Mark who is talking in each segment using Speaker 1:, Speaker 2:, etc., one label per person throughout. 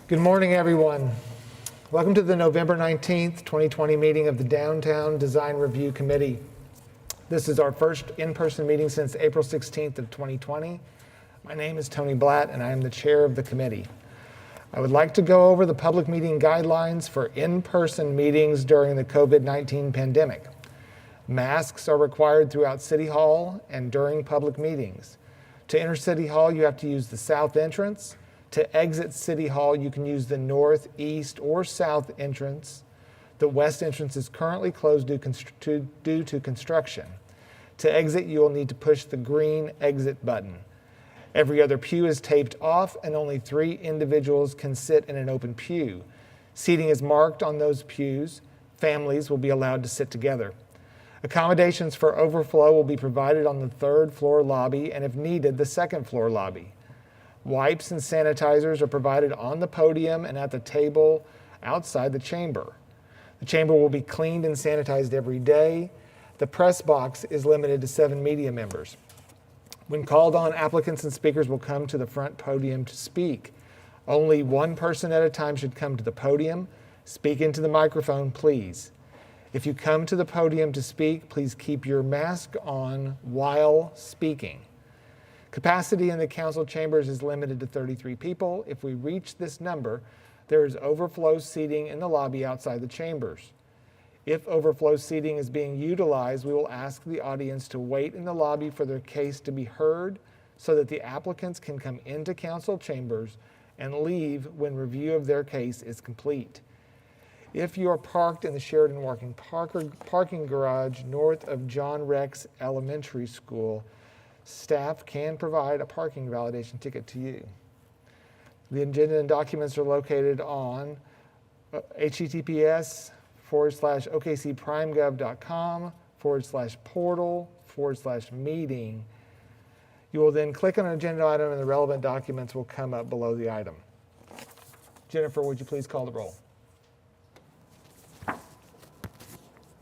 Speaker 1: Good morning, everyone. Welcome to the November 19th, 2020 meeting of the Downtown Design Review Committee. This is our first in-person meeting since April 16th of 2020. My name is Tony Blatt, and I am the chair of the committee. I would like to go over the public meeting guidelines for in-person meetings during the COVID-19 pandemic. Masks are required throughout City Hall and during public meetings. To enter City Hall, you have to use the south entrance. To exit City Hall, you can use the north, east, or south entrance. The west entrance is currently closed due to construction. To exit, you will need to push the green exit button. Every other pew is taped off, and only 3 individuals can sit in an open pew. Seating is marked on those pews. Families will be allowed to sit together. Accommodations for overflow will be provided on the 3rd floor lobby, and if needed, the 2nd floor lobby. Wipes and sanitizers are provided on the podium and at the table outside the chamber. The chamber will be cleaned and sanitized every day. The press box is limited to 7 media members. When called on, applicants and speakers will come to the front podium to speak. Only one person at a time should come to the podium. Speak into the microphone, please. If you come to the podium to speak, please keep your mask on while speaking. Capacity in the council chambers is limited to 33 people. If we reach this number, there is overflow seating in the lobby outside the chambers. If overflow seating is being utilized, we will ask the audience to wait in the lobby for their case to be heard so that the applicants can come into council chambers and leave when review of their case is complete. If you are parked in the Sheridan Walking parking garage north of John Rex Elementary School, staff can provide a parking validation ticket to you. The agenda and documents are located on https:/okcprimegov.com/portal/meeting. You will then click on an agenda item and the relevant documents will come up below the item. Jennifer, would you please call the roll?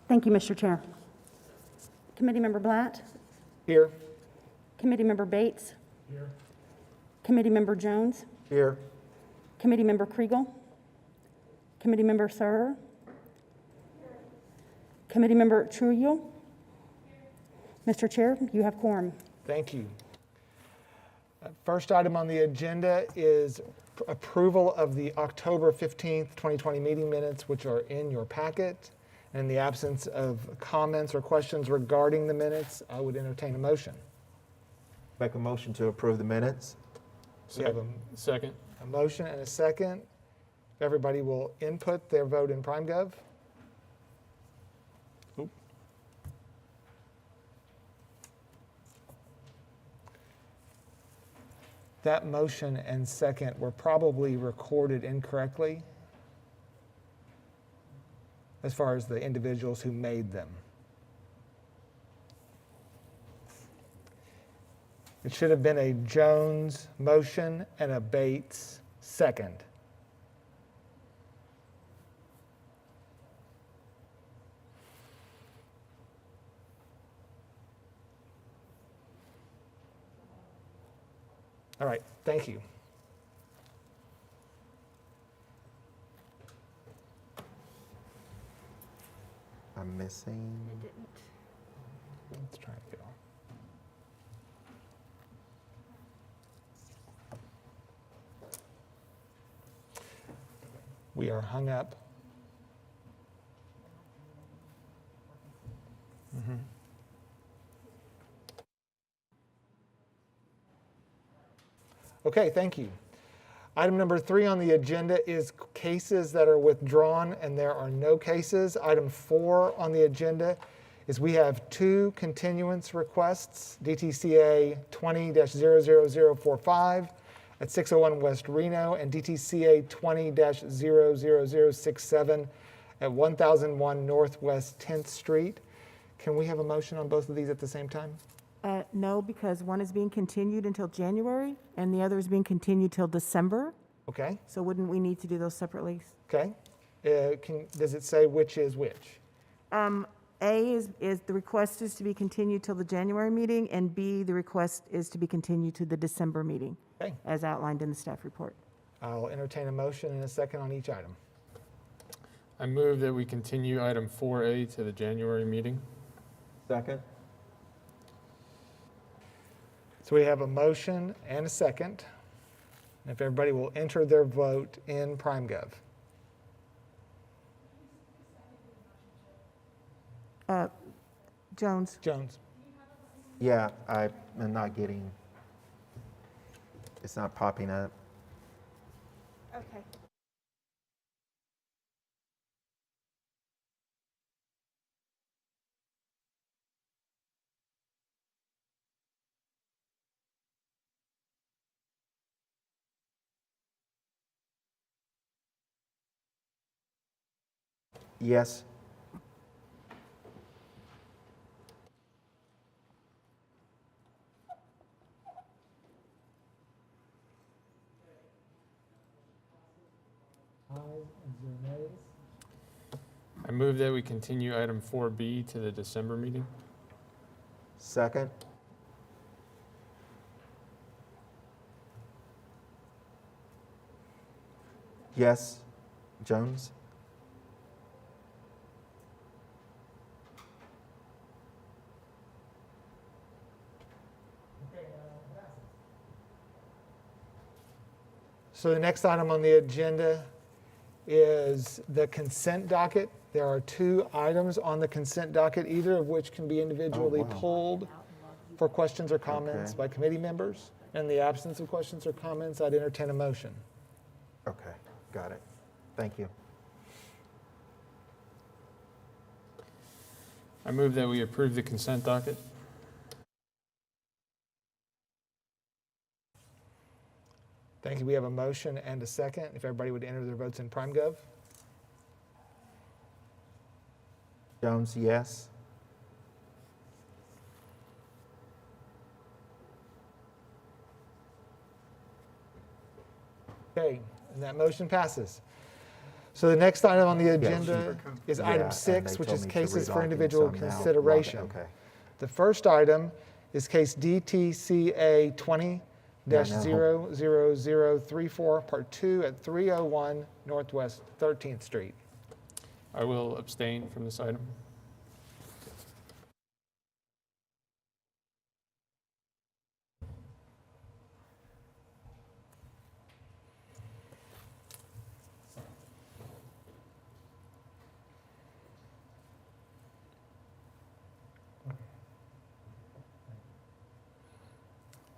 Speaker 2: Thank you, Mr. Chair. Committee Member Blatt?
Speaker 1: Here.
Speaker 2: Committee Member Bates?
Speaker 1: Here.
Speaker 2: Committee Member Jones?
Speaker 1: Here.
Speaker 2: Committee Member Kriegel? Committee Member Surer? Committee Member Trujillo? Mr. Chair, you have quorum.
Speaker 1: Thank you. First item on the agenda is approval of the October 15th, 2020 meeting minutes, which are in your packet. In the absence of comments or questions regarding the minutes, I would entertain a motion.
Speaker 3: Make a motion to approve the minutes.
Speaker 1: We have
Speaker 4: Second.
Speaker 1: a motion and a second. Everybody will input their vote in PrimeGov. Oop. That motion and second were probably recorded incorrectly as far as the individuals who made them. It should have been a Jones motion and a Bates second. All right, thank you.
Speaker 3: I'm missing.
Speaker 1: Let's try to get on. We are hung up. Okay, thank you. Item number 3 on the agenda is cases that are withdrawn, and there are no cases. Item 4 on the agenda is we have 2 continuance requests, DTCA 20-00045 at 601 West Reno and DTCA 20-00067 at 1001 Northwest 10th Street. Can we have a motion on both of these at the same time?
Speaker 5: No, because one is being continued until January and the other is being continued till December.
Speaker 1: Okay,
Speaker 5: So wouldn't we need to do those separately?
Speaker 1: okay. Does it say which is which?
Speaker 5: A is the request is to be continued till the January meeting, and B, the request is to be continued to the December meeting,
Speaker 1: Okay,
Speaker 5: as outlined in the staff report.
Speaker 1: I'll entertain a motion and a second on each item.
Speaker 4: I move that we continue item 4A to the January meeting.
Speaker 3: Second?
Speaker 1: So we have a motion and a second. And if everybody will enter their vote in PrimeGov.
Speaker 5: Jones?
Speaker 1: Jones?
Speaker 3: Yeah, I'm not getting, it's not popping up.
Speaker 5: Okay.
Speaker 3: Yes.
Speaker 4: I move that we continue item 4B to the December meeting.
Speaker 3: Second? Yes. Jones?
Speaker 1: So the next item on the agenda is the consent docket. There are 2 items on the consent docket, either of which can be individually
Speaker 3: wow.
Speaker 1: pulled for questions or comments
Speaker 3: Okay.
Speaker 1: by committee members. In the absence of questions or comments, I'd entertain a motion.
Speaker 3: Okay, got it. Thank you.
Speaker 4: I move that we approve the consent docket.
Speaker 1: Thank you. We have a motion and a second. If everybody would enter their votes in PrimeGov.
Speaker 3: Jones, yes.
Speaker 1: Okay, and that motion passes. So the next item on the
Speaker 3: Yeah,
Speaker 1: agenda is
Speaker 3: Yeah,
Speaker 1: item
Speaker 3: and
Speaker 1: 6,
Speaker 3: they
Speaker 1: which
Speaker 3: told
Speaker 1: is
Speaker 3: me to
Speaker 1: cases for
Speaker 3: relog in,
Speaker 1: individual
Speaker 3: so I'm now logged in.
Speaker 1: consideration.
Speaker 3: Okay.
Speaker 1: The first item is case DTCA 20-00034, Part 2 at 301 Northwest 13th Street.
Speaker 4: I will abstain from this item.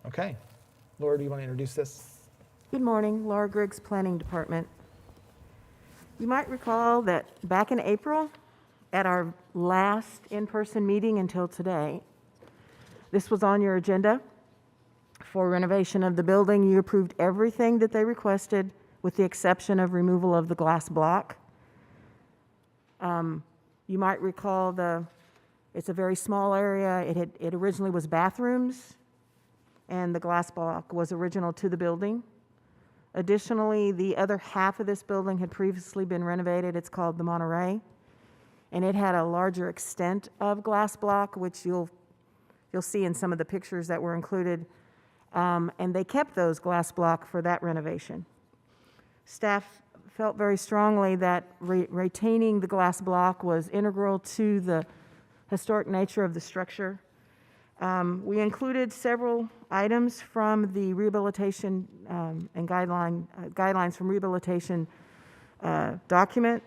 Speaker 1: Okay. Laura, do you want to introduce this?
Speaker 5: Good morning, Laura Griggs, Planning Department. You might recall that back in April, at our last in-person meeting until today, this was on your agenda for renovation of the building. You approved everything that they requested with the exception of removal of the glass block. You might recall it's a very small area. It originally was bathrooms, and the glass block was original to the building. Additionally, the other half of this building had previously been renovated. It's called the Monterey, and it had a larger extent of glass block, which you'll see in some of the pictures that were included. And they kept those glass block for that renovation. Staff felt very strongly that retaining the glass block was integral to the historic nature of the structure. We included several items from the rehabilitation and guidelines from rehabilitation document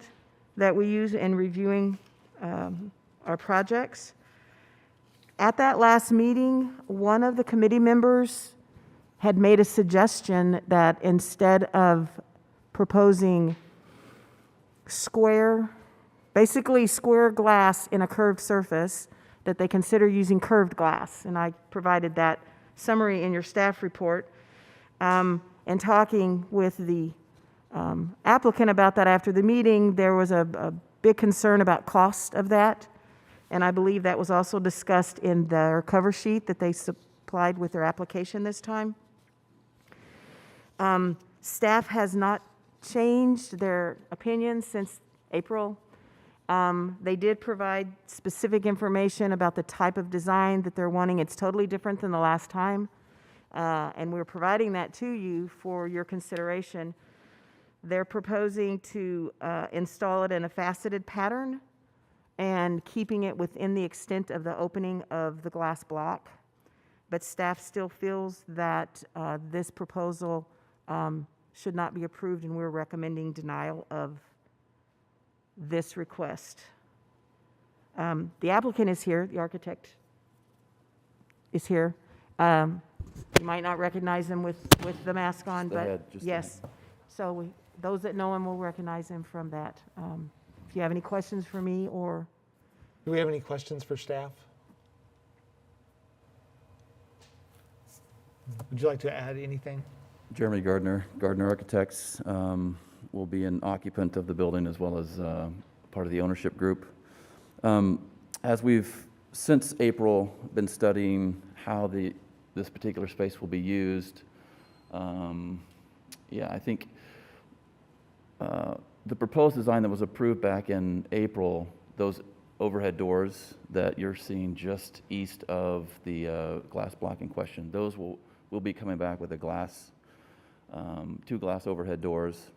Speaker 5: that we use in reviewing our projects. At that last meeting, one of the committee members had made a suggestion that instead of proposing basically square glass in a curved surface, that they consider using curved glass. And I provided that summary in your staff report. And talking with the applicant about that after the meeting, there was a big concern about cost of that. And I believe that was also discussed in their cover sheet that they supplied with their application this time. Staff has not changed their opinion since April. They did provide specific information about the type of design that they're wanting. It's totally different than the last time. and we're providing that to you for your consideration. They're proposing to install it in a faceted pattern and keeping it within the extent of the opening of the glass block. But staff still feels that this proposal should not be approved, and we're recommending denial of this request. The applicant is here, the architect is here. You might not recognize him with the mask on,
Speaker 6: the
Speaker 5: but
Speaker 6: head, just the
Speaker 5: yes. So those that know him will recognize him from that. If you have any questions for me or,
Speaker 1: Do we have any questions for staff? Would you like to add anything?
Speaker 6: Jeremy Gardner, Gardner Architects, will be an occupant of the building as well as part of the ownership group. As we've, since April, been studying how this particular space will be used, I think the proposed design that was approved back in April, those overhead doors that you're seeing just east of the glass block in question, those will be coming back with a glass, 2 glass overhead doors.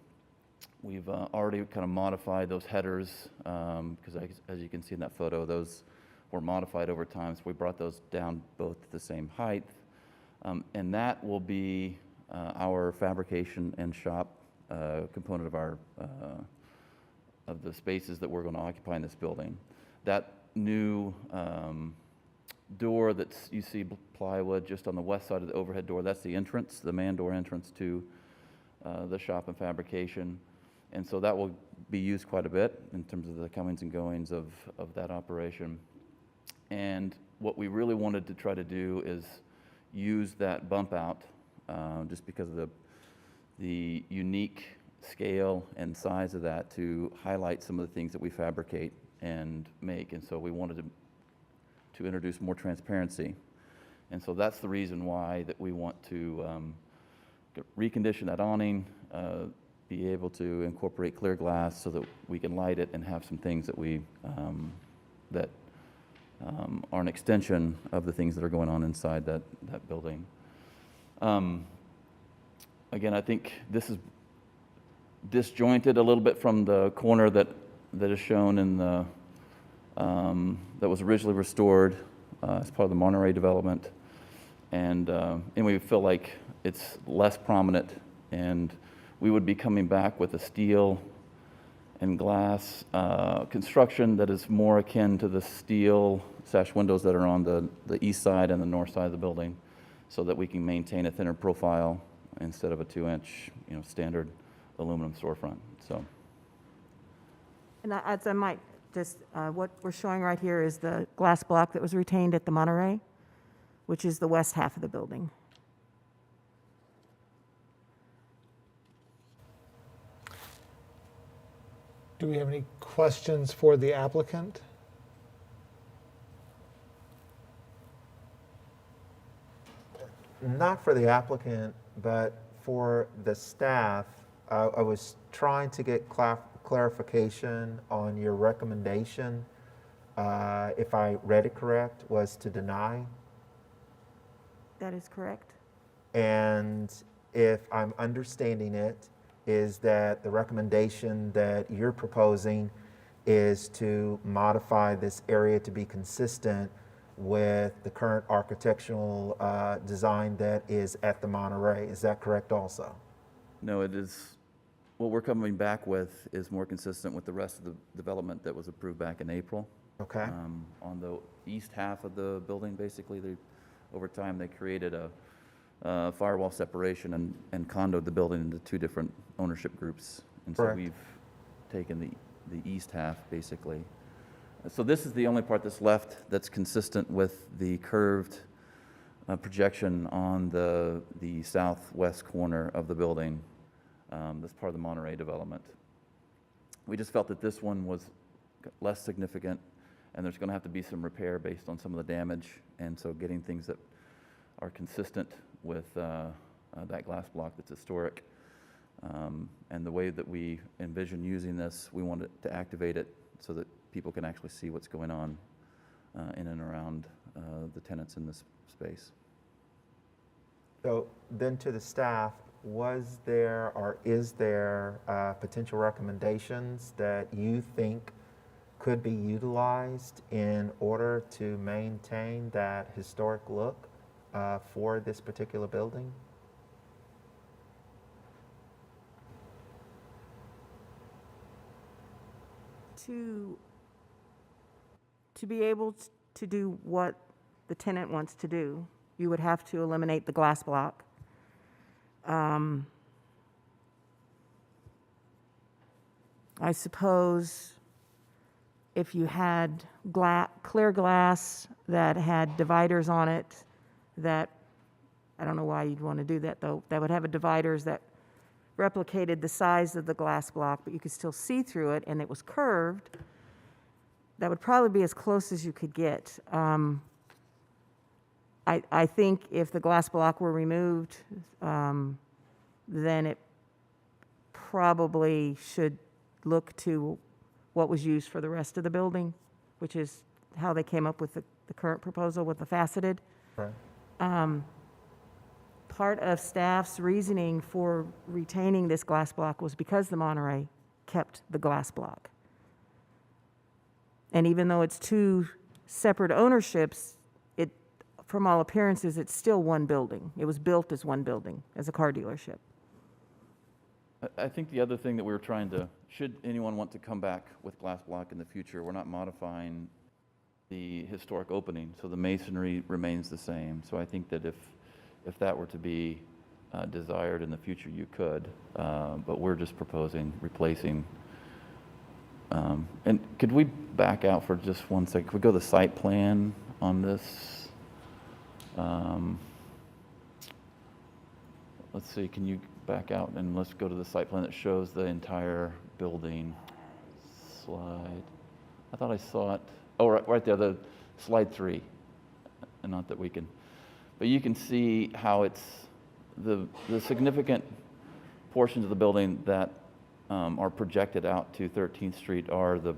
Speaker 6: We've already kind of modified those headers because as you can see in that photo, those were modified over time. So we brought those down both to the same height. And that will be our fabrication and shop component of our of the spaces that we're going to occupy in this building. That new door that's you see plywood just on the west side of the overhead door, that's the entrance, the man door entrance to the shop and fabrication. And so that will be used quite a bit in terms of the comings and goings of that operation. And what we really wanted to try to do is use that bump out just because of the unique scale and size of that to highlight some of the things that we fabricate and make. And so we wanted to introduce more transparency. And so that's the reason why that we want to recondition that awning, be able to incorporate clear glass so that we can light it and have some things that we that are an extension of the things that are going on inside that building. Again, I think this is disjointed a little bit from the corner that is shown in the that was originally restored as part of the Monterey development, and we feel like it's less prominent, and we would be coming back with a steel and glass construction that is more akin to the steel sash windows that are on the east side and the north side of the building, so that we can maintain a thinner profile instead of a 2-inch, standard aluminum storefront. So,
Speaker 5: and I might just, what we're showing right here is the glass block that was retained at the Monterey, which is the west half of the building.
Speaker 1: Do we have any questions for the applicant?
Speaker 3: Not for the applicant, but for the staff. I was trying to get clarification on your recommendation. If I read it correct, was to deny.
Speaker 5: That is correct.
Speaker 3: And if I'm understanding it, is that the recommendation that you're proposing is to modify this area to be consistent with the current architectural design that is at the Monterey. Is that correct also?
Speaker 6: no, it is, what we're coming back with is more consistent with the rest of the development that was approved back in April.
Speaker 3: Okay.
Speaker 6: On the east half of the building, basically, over time, they created a firewall separation and condoed the building into 2 different ownership groups. And so
Speaker 3: Correct.
Speaker 6: we've taken the east half, basically. So this is the only part that's left that's consistent with the curved projection on the southwest corner of the building. That's part of the Monterey development. We just felt that this one was less significant, and there's going to have to be some repair based on some of the damage, and so getting things that are consistent with that glass block that's historic. And the way that we envision using this, we wanted to activate it so that people can actually see what's going on in and around the tenants in this space.
Speaker 3: So then to the staff, was there or is there potential recommendations that you think could be utilized in order to maintain that historic look for this particular building?
Speaker 5: To be able to do what the tenant wants to do, you would have to eliminate the glass block. I suppose if you had clear glass that had dividers on it, that, I don't know why you'd want to do that, though, that would have a dividers that replicated the size of the glass block, but you could still see through it, and it was curved, that would probably be as close as you could get. I think if the glass block were removed, then it probably should look to what was used for the rest of the building, which is how they came up with the current proposal with the faceted.
Speaker 3: Right.
Speaker 5: Part of staff's reasoning for retaining this glass block was because the Monterey kept the glass block. And even though it's two separate ownerships, from all appearances, it's still one building. It was built as one building, as a car dealership.
Speaker 6: I think the other thing that we were trying to, should anyone want to come back with glass block in the future, we're not modifying the historic opening, so the masonry remains the same. So I think that if that were to be desired in the future, you could, but we're just proposing replacing. And could we back out for just 1 second? Could we go to the site plan on this? Let's see, can you back out and let's go to the site plan that shows the entire building slide. I thought I saw it. Oh, right there, the slide 3. And not that we can, but you can see how it's the significant portions of the building that are projected out to 13th Street are the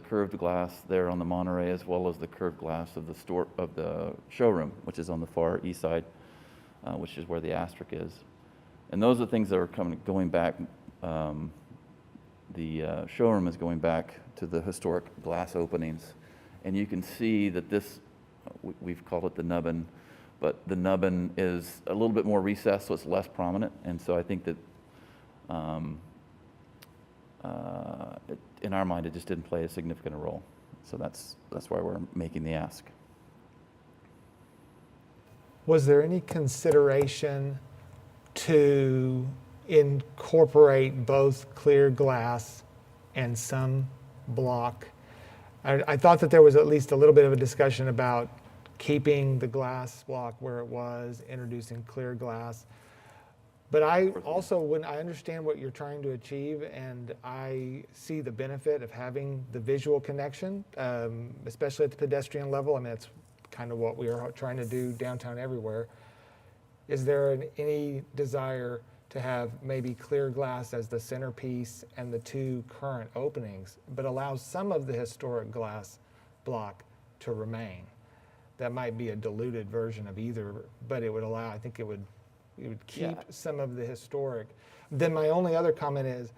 Speaker 6: curved glass there on the Monterey, as well as the curved glass of the showroom, which is on the far east side, which is where the asterisk is. And those are things that are going back. The showroom is going back to the historic glass openings, and you can see that this, we've called it the nubbin, but the nubbin is a little bit more recessed, so it's less prominent. And so I think that in our mind, it just didn't play a significant role. So that's why we're making the ask.
Speaker 1: Was there any consideration to incorporate both clear glass and some block? I thought that there was at least a little bit of a discussion about keeping the glass block where it was, introducing clear glass. But I also, when I understand what you're trying to achieve, and I see the benefit of having the visual connection, especially at the pedestrian level. I mean, that's kind of what we are trying to do downtown everywhere. Is there any desire to have maybe clear glass as the centerpiece and the two current openings, but allow some of the historic glass block to remain? That might be a diluted version of either, but it would allow, I think it would keep some of the historic. Then my only other comment is,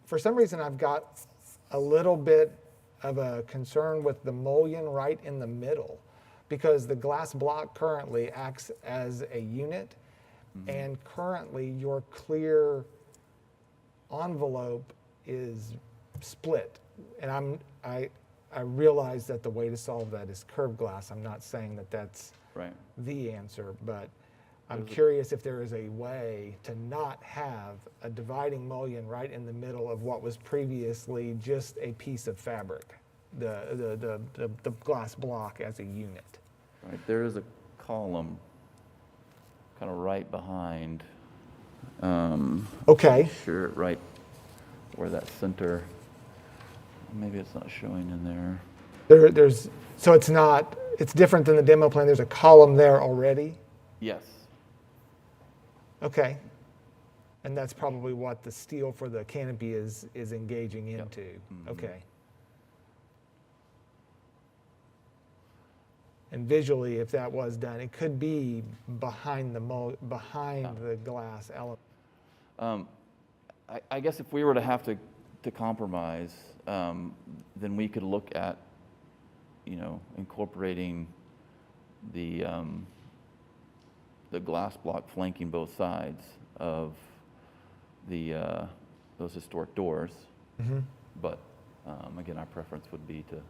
Speaker 1: for some reason I've got a little bit of a concern with the mullion right in the middle, because the glass block currently acts as a unit, and currently your clear envelope is split. And I realize that the way to solve that is curved glass. I'm not saying that that's
Speaker 6: Right.
Speaker 1: the answer, but I'm curious if there is a way to not have a dividing mullion right in the middle of what was previously just a piece of fabric, the glass block as a unit.
Speaker 6: Right. There is a column kind of right behind.
Speaker 1: Okay.
Speaker 6: Sure, right where that center. Maybe it's not showing in there.
Speaker 1: So it's different than the demo plan. There's a column there already.
Speaker 6: Yes.
Speaker 1: Okay. And that's probably what the steel for the canopy is engaging
Speaker 6: Yep.
Speaker 1: into.
Speaker 6: Mhm.
Speaker 1: Okay. And visually, if that was done, it could be behind the glass element.
Speaker 6: I guess if we were to have to compromise, then we could look at, incorporating the glass block flanking both sides of those historic doors. But again, our preference would be to.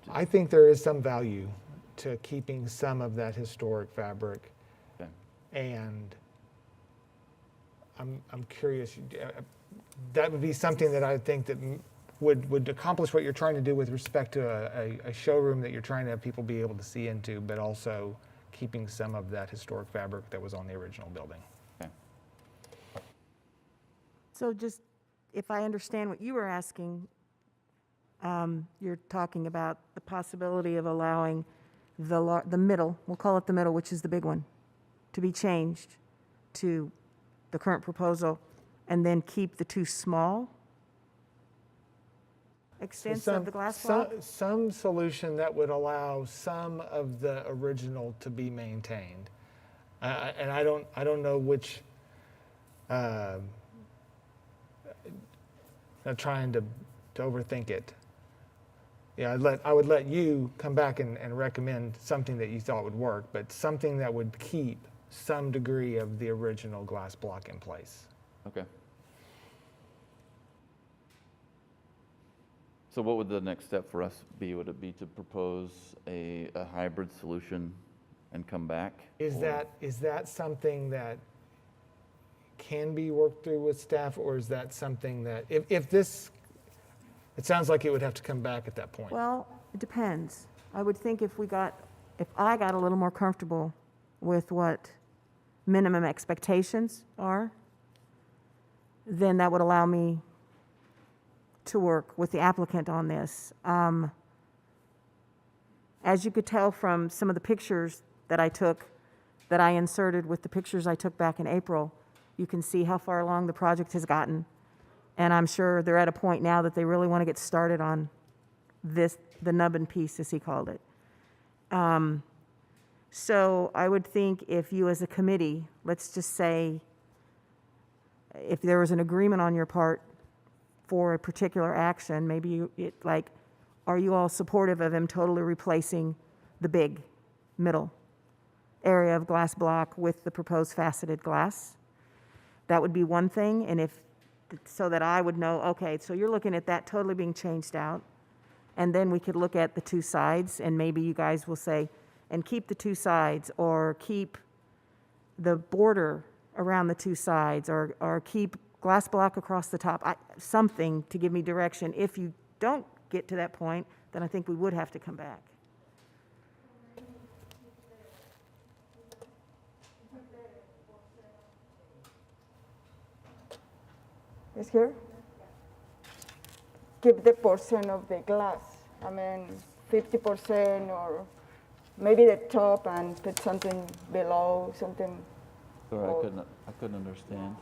Speaker 1: I think there is some value to keeping some of that historic fabric.
Speaker 6: Okay.
Speaker 1: And I'm curious, that would be something that I think that would accomplish what you're trying to do with respect to a showroom that you're trying to have people be able to see into, but also keeping some of that historic fabric that was on the original building.
Speaker 6: Okay.
Speaker 5: So just, if I understand what you were asking, you're talking about the possibility of allowing the middle, we'll call it the middle, which is the big one, to be changed to the current proposal, and then keep the two small extents of the glass block?
Speaker 1: Some solution that would allow some of the original to be maintained. And I don't know which, not trying to overthink it. Yeah, I would let you come back and recommend something that you thought would work, but something that would keep some degree of the original glass block in place.
Speaker 6: Okay. So what would the next step for us be? Would it be to propose a hybrid solution and come back?
Speaker 1: Is that something that can be worked through with staff, or is that something that, if this, it sounds like it would have to come back at that point.
Speaker 5: Well, it depends. I would think if I got a little more comfortable with what minimum expectations are, then that would allow me to work with the applicant on this. As you could tell from some of the pictures that I took, that I inserted with the pictures I took back in April, you can see how far along the project has gotten. And I'm sure they're at a point now that they really want to get started on this, the nubbin piece, as he called it. So I would think if you as a committee, let's just say, if there was an agreement on your part for a particular action, maybe are you all supportive of him totally replacing the big middle area of glass block with the proposed faceted glass? That would be one thing, and so that I would know, okay, so you're looking at that totally being changed out, and then we could look at the two sides, and maybe you guys will say, and keep the two sides, or keep the border around the two sides, or keep glass block across the top, something to give me direction. If you don't get to that point, then I think we would have to come back.
Speaker 7: Is here? Keep the portion of the glass. I mean, 50% or maybe the top and put something below, something.
Speaker 6: Sorry, I couldn't understand.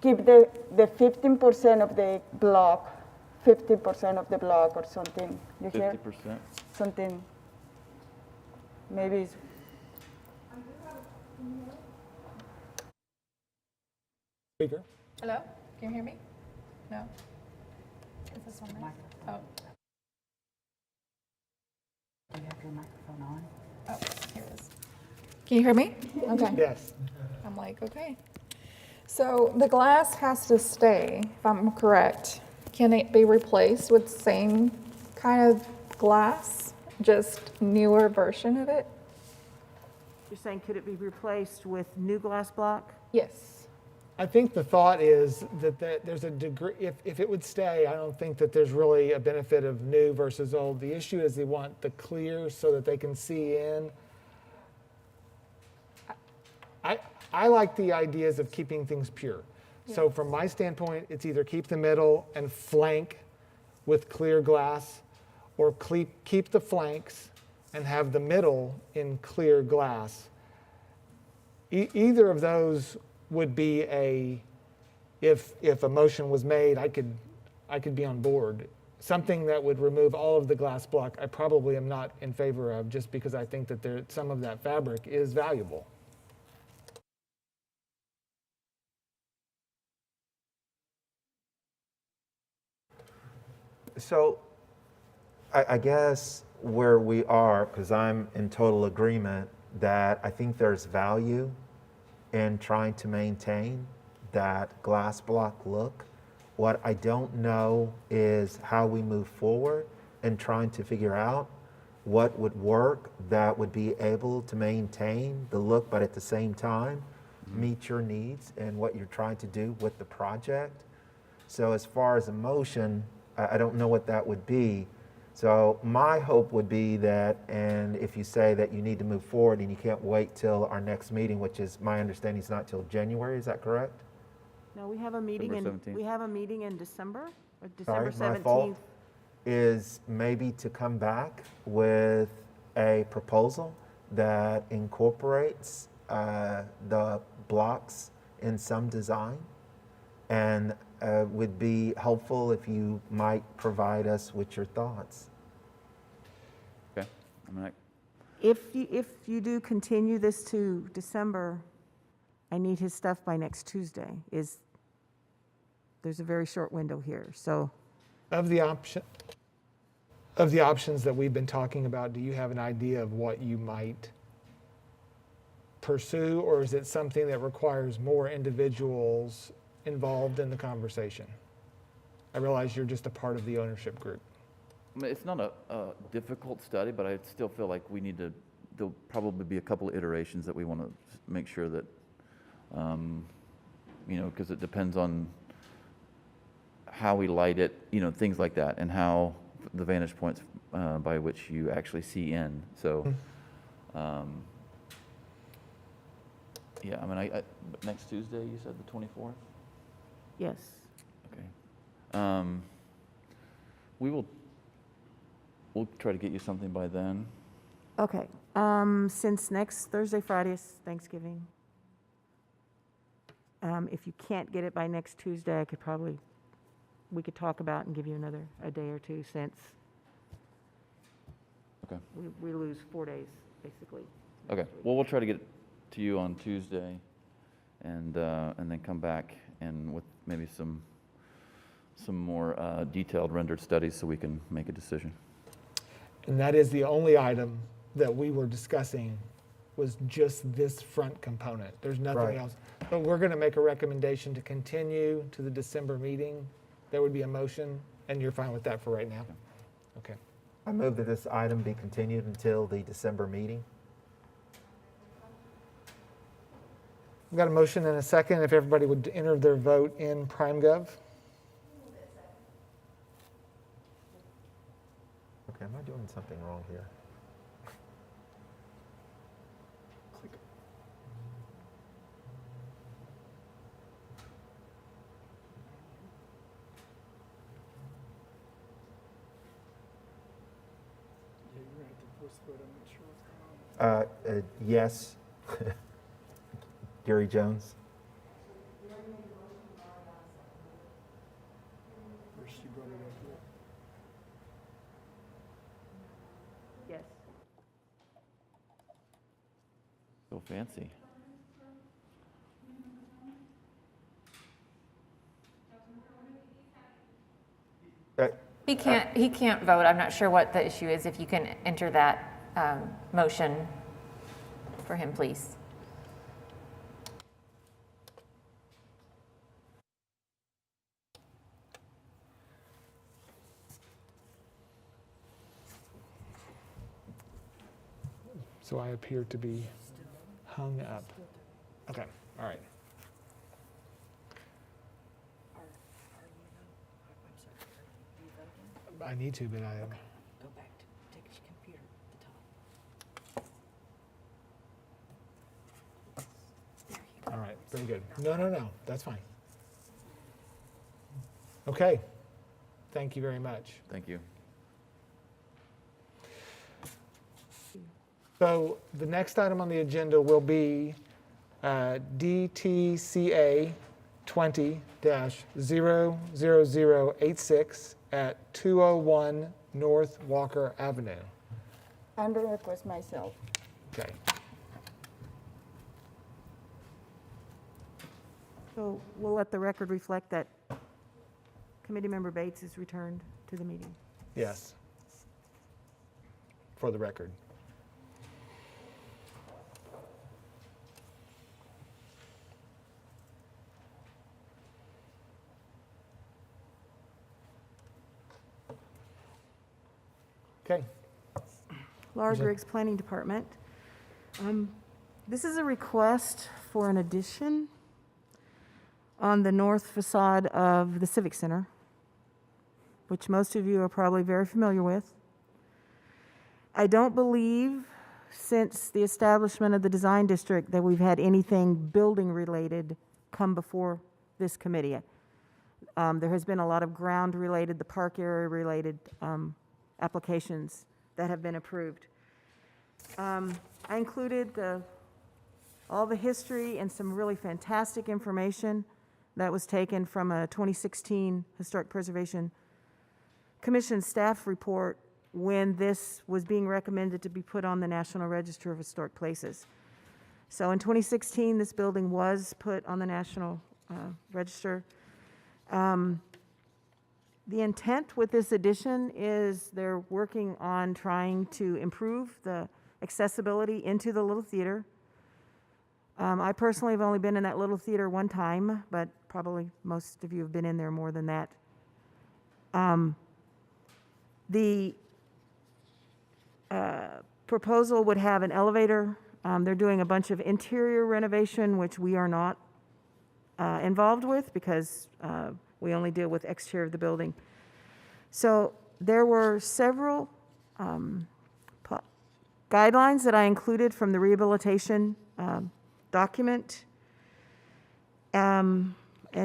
Speaker 7: Keep the 15% of the block, 50% of the block or something. You hear?
Speaker 6: 50%?
Speaker 7: Something, maybe it's
Speaker 1: Speaker?
Speaker 8: Hello? Can you hear me? No? Is this one there? Oh.
Speaker 2: Do you have your microphone on?
Speaker 8: Oh, here it is. Can you hear me? Okay.
Speaker 1: Yes.
Speaker 8: I'm like, okay. So the glass has to stay, if I'm correct. Can it be replaced with the same kind of glass, just newer version of it?
Speaker 5: You're saying, could it be replaced with new glass block?
Speaker 8: Yes.
Speaker 1: I think the thought is that there's a degree, if it would stay, I don't think that there's really a benefit of new versus old. The issue is they want the clear so that they can see in. I like the ideas of keeping things pure. So from my standpoint, it's either keep the middle and flank with clear glass, or keep the flanks and have the middle in clear glass. Either of those would be if a motion was made, I could be on board. something that would remove all of the glass block, I probably am not in favor of, just because I think that some of that fabric is valuable.
Speaker 3: So I guess where we are, because I'm in total agreement that I think there's value in trying to maintain that glass block look. What I don't know is how we move forward and trying to figure out what would work that would be able to maintain the look, but at the same time, meet your needs and what you're trying to do with the project. So as far as emotion, I don't know what that would be. So my hope would be that, and if you say that you need to move forward and you can't wait till our next meeting, which is, my understanding is not till January, is that correct?
Speaker 5: No, we have a meeting
Speaker 6: December
Speaker 5: in,
Speaker 6: 17th.
Speaker 5: we have a meeting in December, or
Speaker 3: Sorry,
Speaker 5: December
Speaker 3: my fault.
Speaker 5: 17th.
Speaker 3: Is maybe to come back with a proposal that incorporates the blocks in some design, and would be helpful if you might provide us with your thoughts.
Speaker 6: Okay. I mean,
Speaker 5: If you do continue this to December, I need his stuff by next Tuesday. There's a very short window here, so.
Speaker 1: Of the options that we've been talking about, do you have an idea of what you might pursue, or is it something that requires more individuals involved in the conversation? I realize you're just a part of the ownership group.
Speaker 6: I mean, it's not a difficult study, but I still feel like there'll probably be a couple of iterations that we want to make sure that, because it depends on how we light it, things like that, and how the vantage points by which you actually see in. So, yeah, I mean, next Tuesday, you said the 24th?
Speaker 5: Yes.
Speaker 6: Okay. We'll try to get you something by then.
Speaker 5: Okay, since next Thursday, Friday is Thanksgiving, if you can't get it by next Tuesday, we could talk about and give you a day or two, since
Speaker 6: Okay.
Speaker 5: we lose 4 days, basically.
Speaker 6: Okay. Well, we'll try to get it to you on Tuesday, and then come back and with maybe some more detailed rendered studies so we can make a decision.
Speaker 1: And that is the only item that we were discussing, was just this front component. There's nothing
Speaker 3: Right.
Speaker 1: else. But we're going to make a recommendation to continue to the December meeting. There would be a motion, and you're fine with that for right now? Okay.
Speaker 3: I move that this item be continued until the December meeting.
Speaker 1: We've got a motion and a second. If everybody would enter their vote in PrimeGov.
Speaker 3: Okay, am I doing something wrong here? Yes. Gary Jones.
Speaker 5: Yes.
Speaker 6: So fancy.
Speaker 9: He can't vote. I'm not sure what the issue is. If you can enter that motion for him, please.
Speaker 1: So I appear to be hung up. Okay, all right. I need to, but I am.
Speaker 10: Go back to, take your computer at the top.
Speaker 1: All right, very good. No, that's fine. Okay, thank you very much.
Speaker 6: Thank you.
Speaker 1: So the next item on the agenda will be DTCA 20-00086 at 201 North Walker Avenue.
Speaker 7: Under request myself.
Speaker 1: Okay.
Speaker 5: So we'll let the record reflect that Committeemember Bates is returned to the meeting.
Speaker 1: Yes. For the record. Okay.
Speaker 5: Laura Griggs, Planning Department. This is a request for an addition on the north facade of the Civic Center, which most of you are probably very familiar with. I don't believe since the establishment of the design district that we've had anything building related come before this committee. There has been a lot of ground related, the park area related applications that have been approved. I included all the history and some really fantastic information that was taken from a 2016 Historic Preservation Commission staff report when this was being recommended to be put on the National Register of Historic Places. So in 2016, this building was put on the National Register. The intent with this addition is they're working on trying to improve the accessibility into the Little Theater. I personally have only been in that Little Theater one time, but probably most of you have been in there more than that. The proposal would have an elevator. They're doing a bunch of interior renovation, which we are not involved with because we only deal with exterior of the building. So there were several guidelines that I included from the rehabilitation document. And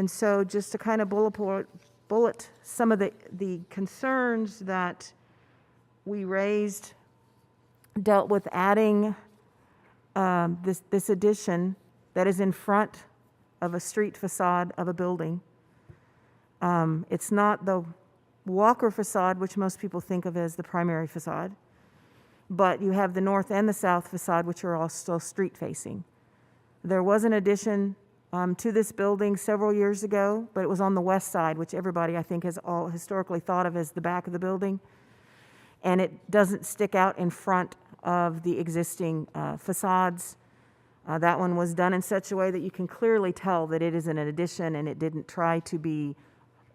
Speaker 5: so just to kind of bullet some of the concerns that we raised dealt with adding this addition that is in front of a street facade of a building. It's not the Walker facade, which most people think of as the primary facade, but you have the north and the south facade, which are all still street facing. There was an addition to this building several years ago, but it was on the west side, which everybody I think has all historically thought of as the back of the building. And it doesn't stick out in front of the existing facades. That one was done in such a way that you can clearly tell that it is an addition and it didn't try to be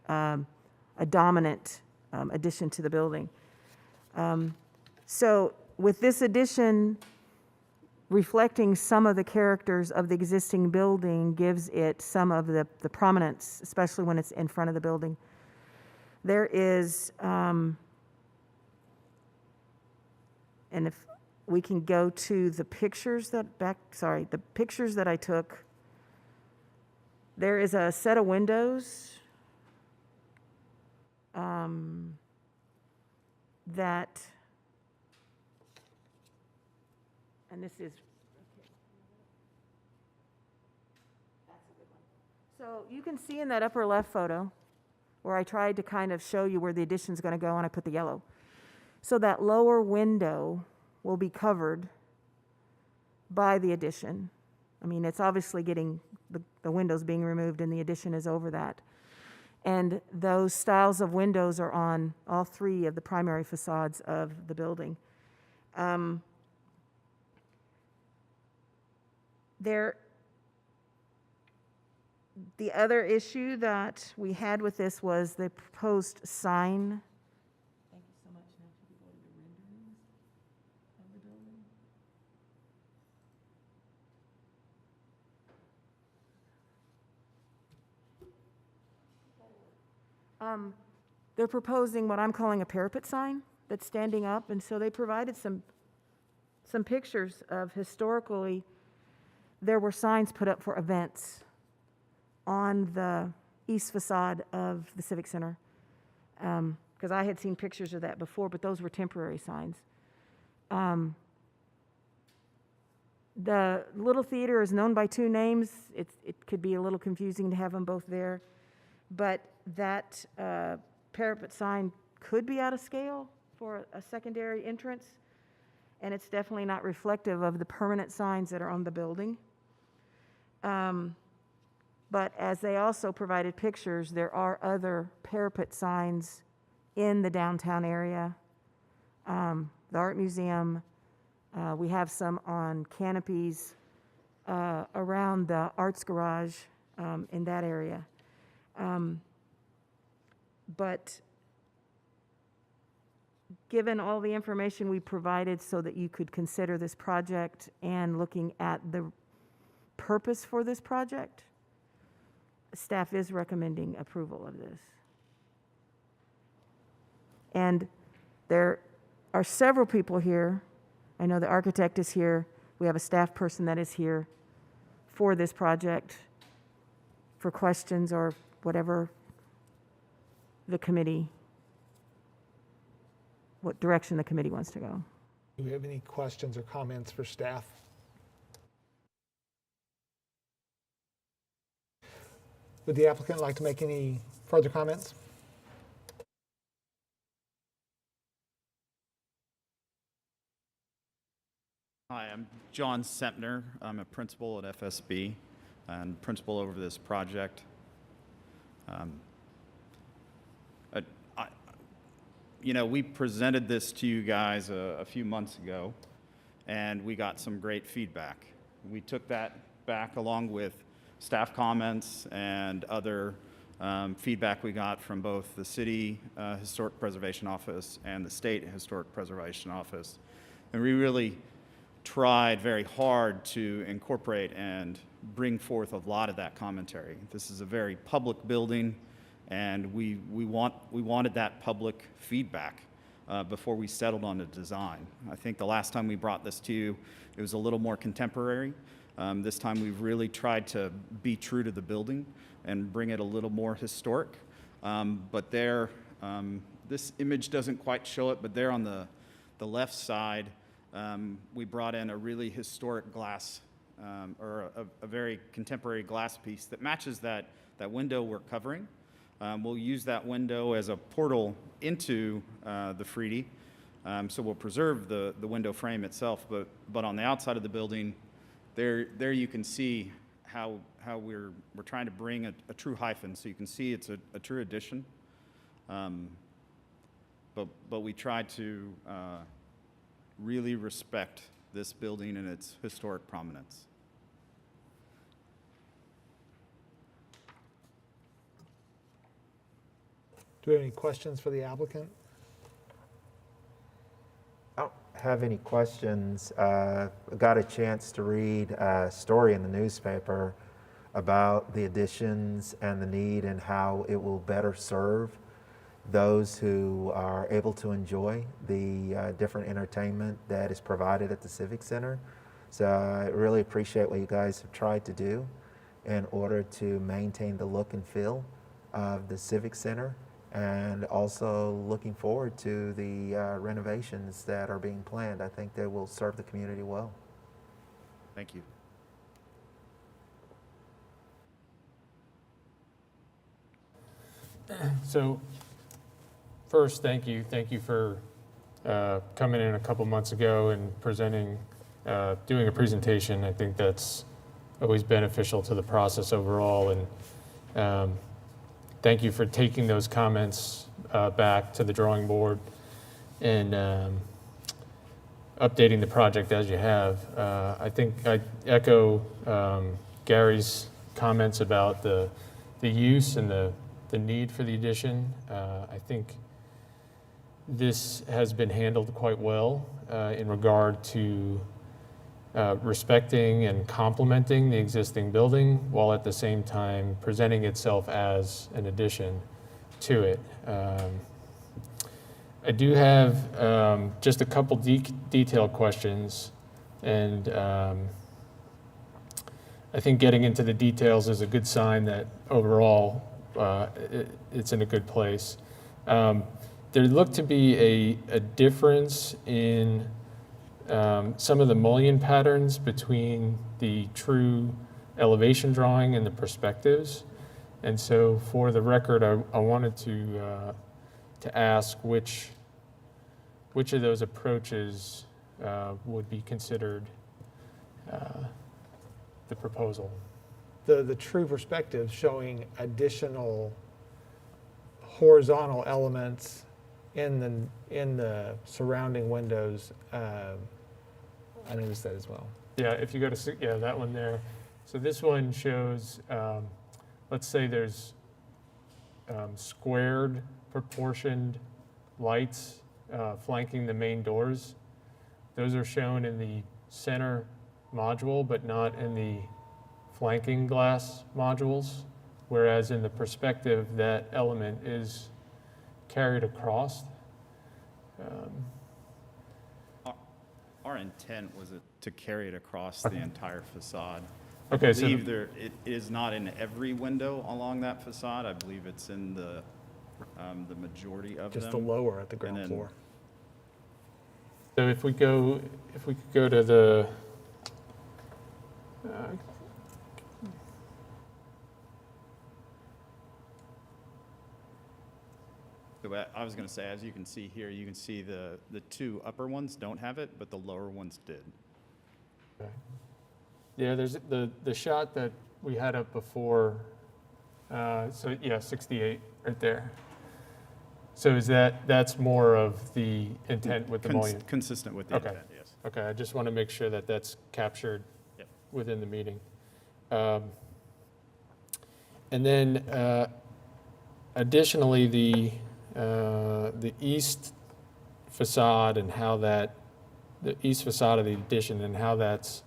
Speaker 5: a dominant addition to the building. So with this addition, reflecting some of the characters of the existing building gives it some of the prominence, especially when it's in front of the building. There is, and if we can go to the pictures that the pictures that I took, there is a set of windows that, and this is, that's a good one. So you can see in that upper left photo where I tried to kind of show you where the addition's going to go and I put the yellow. So that lower window will be covered by the addition. I mean, it's obviously getting, the windows being removed and the addition is over that. And those styles of windows are on all three of the primary facades of the building. The other issue that we had with this was the proposed sign. Thank you so much. Now should we go to the renderings of the building? They're proposing what I'm calling a parapet sign that's standing up, and so they provided some pictures of historically, there were signs put up for events on the east facade of the Civic Center. Because I had seen pictures of that before, but those were temporary signs. The Little Theater is known by two names. It could be a little confusing to have them both there. But that parapet sign could be out of scale for a secondary entrance, and it's definitely not reflective of the permanent signs that are on the building. But as they also provided pictures, there are other parapet signs in the downtown area. The Art Museum, we have some on canopies around the Arts Garage in that area. But given all the information we provided so that you could consider this project and looking at the purpose for this project, staff is recommending approval of this. And there are several people here. I know the architect is here. We have a staff person that is here for this project for questions or whatever the committee, what direction the committee wants to go.
Speaker 1: Do we have any questions or comments for staff? Would the applicant like to make any further comments?
Speaker 11: Hi, I'm John Sempner. I'm a principal at FSB and principal over this project. We presented this to you guys a few months ago, and we got some great feedback. We took that back along with staff comments and other feedback we got from both the City Historic Preservation Office and the State Historic Preservation Office. And we really tried very hard to incorporate and bring forth a lot of that commentary. This is a very public building, and we wanted that public feedback before we settled on the design. I think the last time we brought this to you, it was a little more contemporary. This time we've really tried to be true to the building and bring it a little more historic. But there, this image doesn't quite show it, but there on the left side, we brought in a really historic glass, or a very contemporary glass piece that matches that window we're covering. We'll use that window as a portal into the Freedy, so we'll preserve the window frame itself, but on the outside of the building, there you can see how we're trying to bring a true hyphen, so you can see it's a true addition. But we try to really respect this building and its historic prominence.
Speaker 1: Do we have any questions for the applicant?
Speaker 3: I don't have any questions. I got a chance to read a story in the newspaper about the additions and the need and how it will better serve those who are able to enjoy the different entertainment that is provided at the Civic Center. So I really appreciate what you guys have tried to do in order to maintain the look and feel of the Civic Center, and also looking forward to the renovations that are being planned. I think they will serve the community well.
Speaker 11: Thank you.
Speaker 4: So first, thank you. Thank you for coming in a couple months ago and presenting, doing a presentation. I think that's always beneficial to the process overall. And thank you for taking those comments back to the drawing board and updating the project as you have. I think I echo Gary's comments about the use and the need for the addition. I think this has been handled quite well in regard to respecting and complementing the existing building while at the same time presenting itself as an addition to it. I do have just a couple detailed questions, and I think getting into the details is a good sign that overall it's in a good place. There looked to be a difference in some of the mullion patterns between the true elevation drawing and the perspectives. And so for the record, I wanted to to ask which of those approaches would be considered the proposal.
Speaker 1: The true perspective showing additional horizontal elements in the surrounding windows. I noticed that as well.
Speaker 4: Yeah, if you go to, yeah, that one there. So this one shows, let's say there's squared proportioned lights flanking the main doors. Those are shown in the center module, but not in the flanking glass modules. Whereas in the perspective, that element is carried across.
Speaker 11: Our intent was to carry it across the entire facade.
Speaker 4: Okay,
Speaker 11: I
Speaker 4: so
Speaker 11: believe it is not in every window along that facade. I believe it's in the majority of them.
Speaker 1: Just the lower at the ground
Speaker 11: then-
Speaker 1: floor.
Speaker 4: So if we could go to the,
Speaker 11: So I was going to say, as you can see here, you can see the two upper ones don't have it, but the lower ones did.
Speaker 4: yeah, there's the shot that we had up before. So yeah, 68 right there. So is that's more of the intent with the volume?
Speaker 11: Consistent with the
Speaker 4: Okay.
Speaker 11: intent, yes.
Speaker 4: Okay, I just want to make sure that that's captured
Speaker 11: Yep.
Speaker 4: within the meeting. And then additionally, the east facade and how that, the east facade of the addition and how that's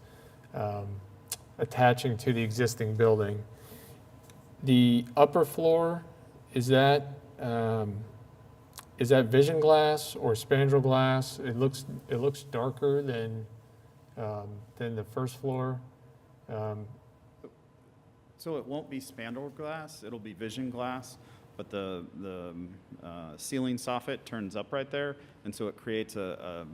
Speaker 4: attaching to the existing building. The upper floor, is that vision glass or spandrel glass? It looks darker than the first floor.
Speaker 11: So it won't be spandrel glass, it'll be vision glass, but the ceiling soffit turns up right there, and so it creates a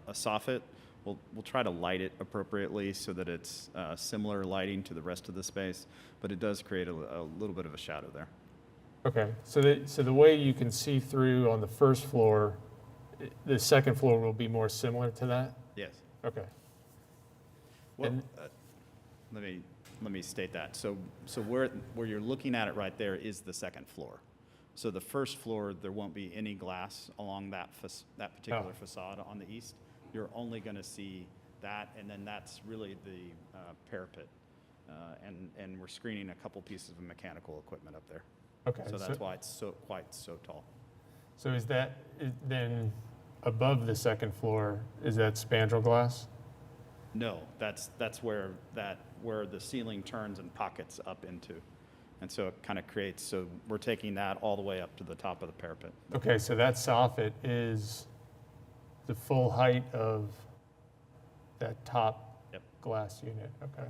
Speaker 11: soffit. We'll try to light it appropriately so that it's similar lighting to the rest of the space, but it does create a little bit of a shadow there.
Speaker 4: Okay, so the way you can see through on the first floor, the second floor will be more similar to that?
Speaker 11: Yes.
Speaker 4: Okay.
Speaker 11: Well,
Speaker 4: And-
Speaker 11: let me state that. So where you're looking at it right there is the second floor. So the first floor, there won't be any glass along that particular facade on the east. You're only going to see that, and then that's really the parapet. And we're screening a couple pieces of mechanical equipment up there.
Speaker 4: Okay.
Speaker 11: So that's why it's quite so tall.
Speaker 4: So is that, then above the second floor, is that spandrel glass?
Speaker 11: No, that's where the ceiling turns and pockets up into. And so it kind of creates, so we're taking that all the way up to the top of the parapet.
Speaker 4: Okay, so that soffit is the full height of that top
Speaker 11: Yep.
Speaker 4: glass unit, okay.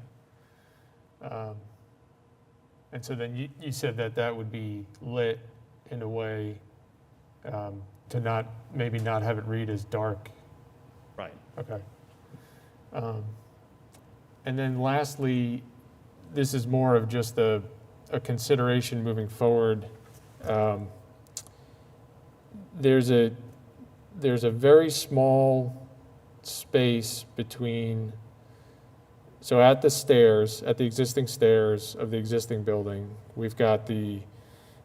Speaker 4: And so then you said that would be lit in a way to maybe not have it read as dark.
Speaker 11: Right.
Speaker 4: Okay. And then lastly, this is more of just a consideration moving forward. There's a very small space between, so at the stairs, at the existing stairs of the existing building, we've got the,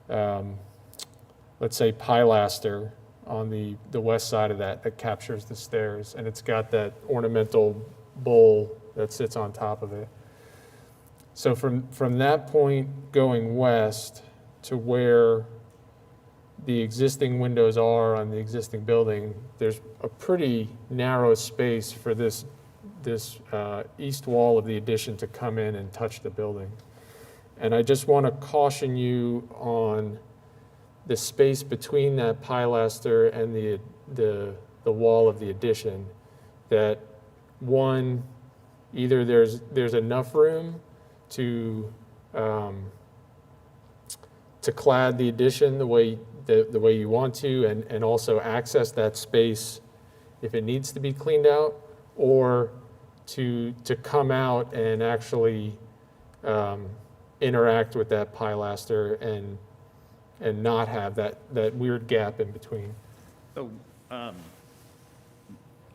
Speaker 4: let's say, pilaster on the west side of that captures the stairs, and it's got that ornamental bowl that sits on top of it. So from that point going west to where the existing windows are on the existing building, there's a pretty narrow space for this east wall of the addition to come in and touch the building. And I just want to caution you on the space between that pilaster and the wall of the addition, that one, either there's enough room to clad the addition the way you want to, and also access that space if it needs to be cleaned out, or to come out and actually interact with that pilaster and not have that weird gap in between?
Speaker 11: So,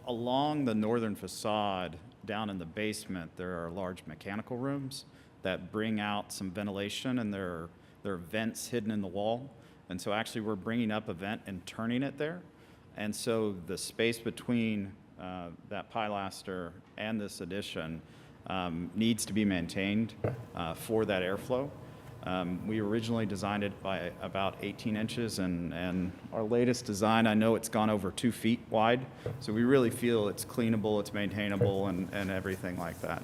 Speaker 11: along the northern facade, down in the basement, there are large mechanical rooms that bring out some ventilation, and there are vents hidden in the wall. And so actually, we're bringing up a vent and turning it there. And so the space between that pilaster and this addition needs to be maintained for that airflow. We originally designed it by about 18 inches, and our latest design, I know it's gone over 2 feet wide. So we really feel it's cleanable, it's maintainable, and everything like that.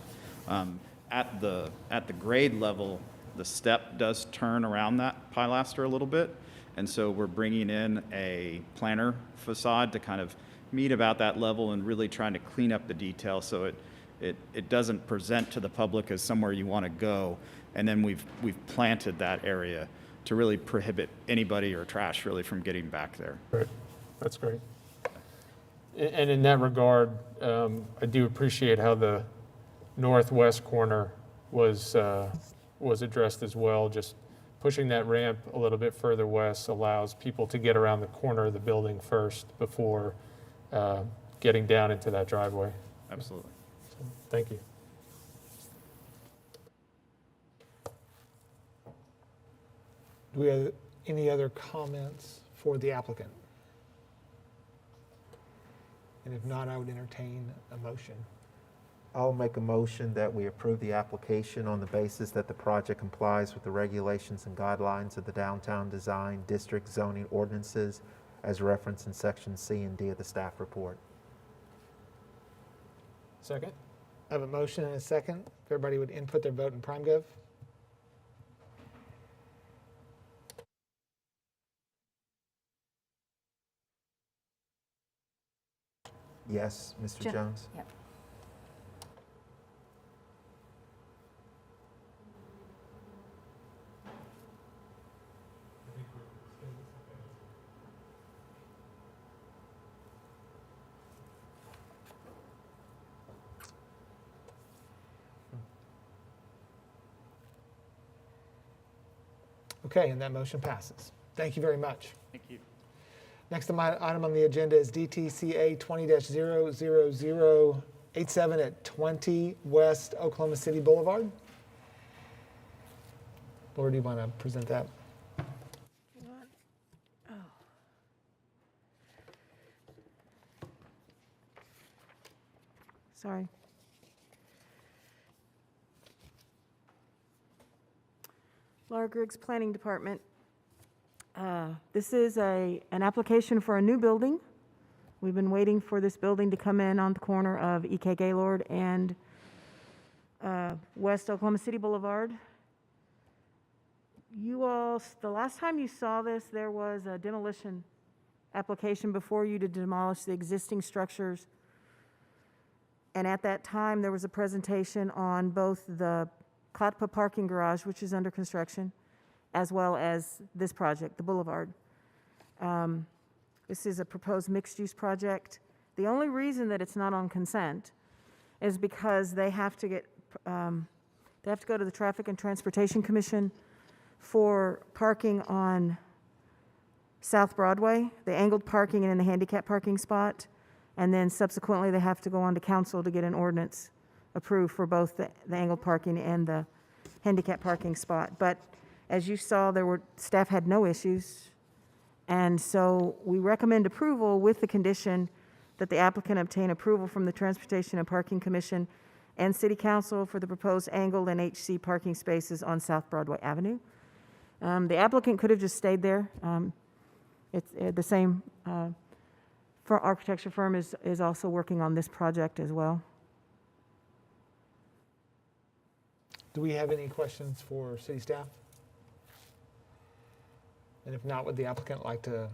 Speaker 11: At the grade level, the step does turn around that pilaster a little bit. And so we're bringing in a planar facade to kind of meet about that level and really trying to clean up the detail so it doesn't present to the public as somewhere you want to go. And then we've planted that area to really prohibit anybody or trash really from getting back there.
Speaker 4: Right. That's great. And in that regard, I do appreciate how the northwest corner was addressed as well. Just pushing that ramp a little bit further west allows people to get around the corner of the building first before getting down into that driveway.
Speaker 11: Absolutely.
Speaker 4: So, thank you.
Speaker 1: Do we have any other comments for the applicant? And if not, I would entertain a motion.
Speaker 3: I'll make a motion that we approve the application on the basis that the project complies with the regulations and guidelines of the Downtown Design District zoning ordinances as referenced in section C and D of the staff report.
Speaker 4: Second?
Speaker 1: I have a motion and a second. If everybody would input their vote in PrimeGov.
Speaker 3: Yes, Mr. Jones?
Speaker 9: Yep.
Speaker 1: Okay, and that motion passes. Thank you very much.
Speaker 11: Thank you.
Speaker 1: Next item on the agenda is DTCA 20-00087 at 20 West Oklahoma City Boulevard. Laura, do you want to present that?
Speaker 5: Sorry. Laura Griggs, Planning Department. This is an application for a new building. We've been waiting for this building to come in on the corner of E.K. Gaylord and West Oklahoma City Boulevard. You all, the last time you saw this, there was a demolition application before you to demolish the existing structures. And at that time, there was a presentation on both the Kotpa parking garage, which is under construction, as well as this project, the Boulevard. This is a proposed mixed-use project. The only reason that it's not on consent is because they have to go to the Traffic and Transportation Commission for parking on South Broadway, the angled parking and in the handicap parking spot. And then subsequently, they have to go on to council to get an ordinance approved for both the angled parking and the handicap parking spot. But as you saw, staff had no issues. And so we recommend approval with the condition that the applicant obtain approval from the Transportation and Parking Commission and City Council for the proposed angled and HC parking spaces on South Broadway Avenue. The applicant could have just stayed there. It's the same architecture firm is also working on this project as well.
Speaker 1: Do we have any questions for city staff? And if not, would the applicant like to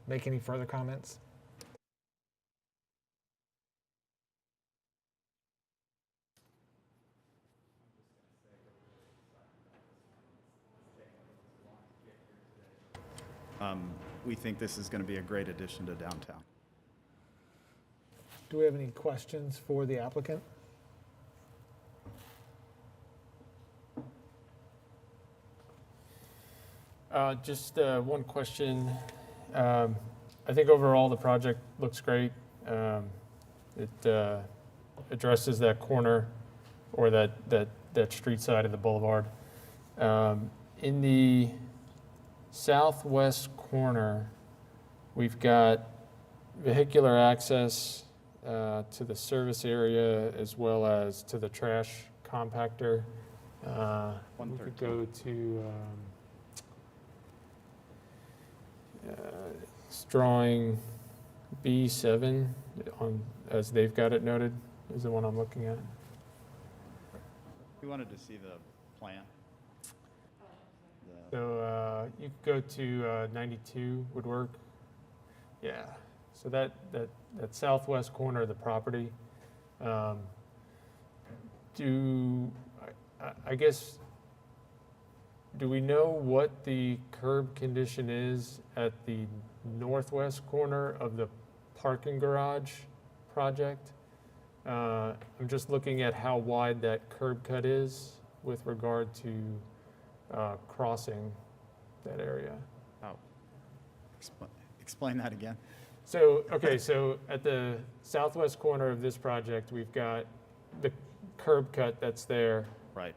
Speaker 1: make any further comments?
Speaker 11: We think this is going to be a great addition to downtown.
Speaker 1: Do we have any questions for the applicant?
Speaker 4: Just one question. I think overall the project looks great. It addresses that corner or that street side of the boulevard. In the southwest corner, we've got vehicular access to the service area as well as to the trash compactor. We could go to it's drawing B7 on, as they've got it noted, is the one I'm looking at.
Speaker 11: We wanted to see the plan.
Speaker 4: So you could go to 92 would work. Yeah. So that southwest corner of the property. I guess, do we know what the curb condition is at the northwest corner of the parking garage project? I'm just looking at how wide that curb cut is with regard to crossing that area.
Speaker 11: Oh, explain that again.
Speaker 4: So, okay, so at the southwest corner of this project, we've got the curb cut that's there.
Speaker 11: Right.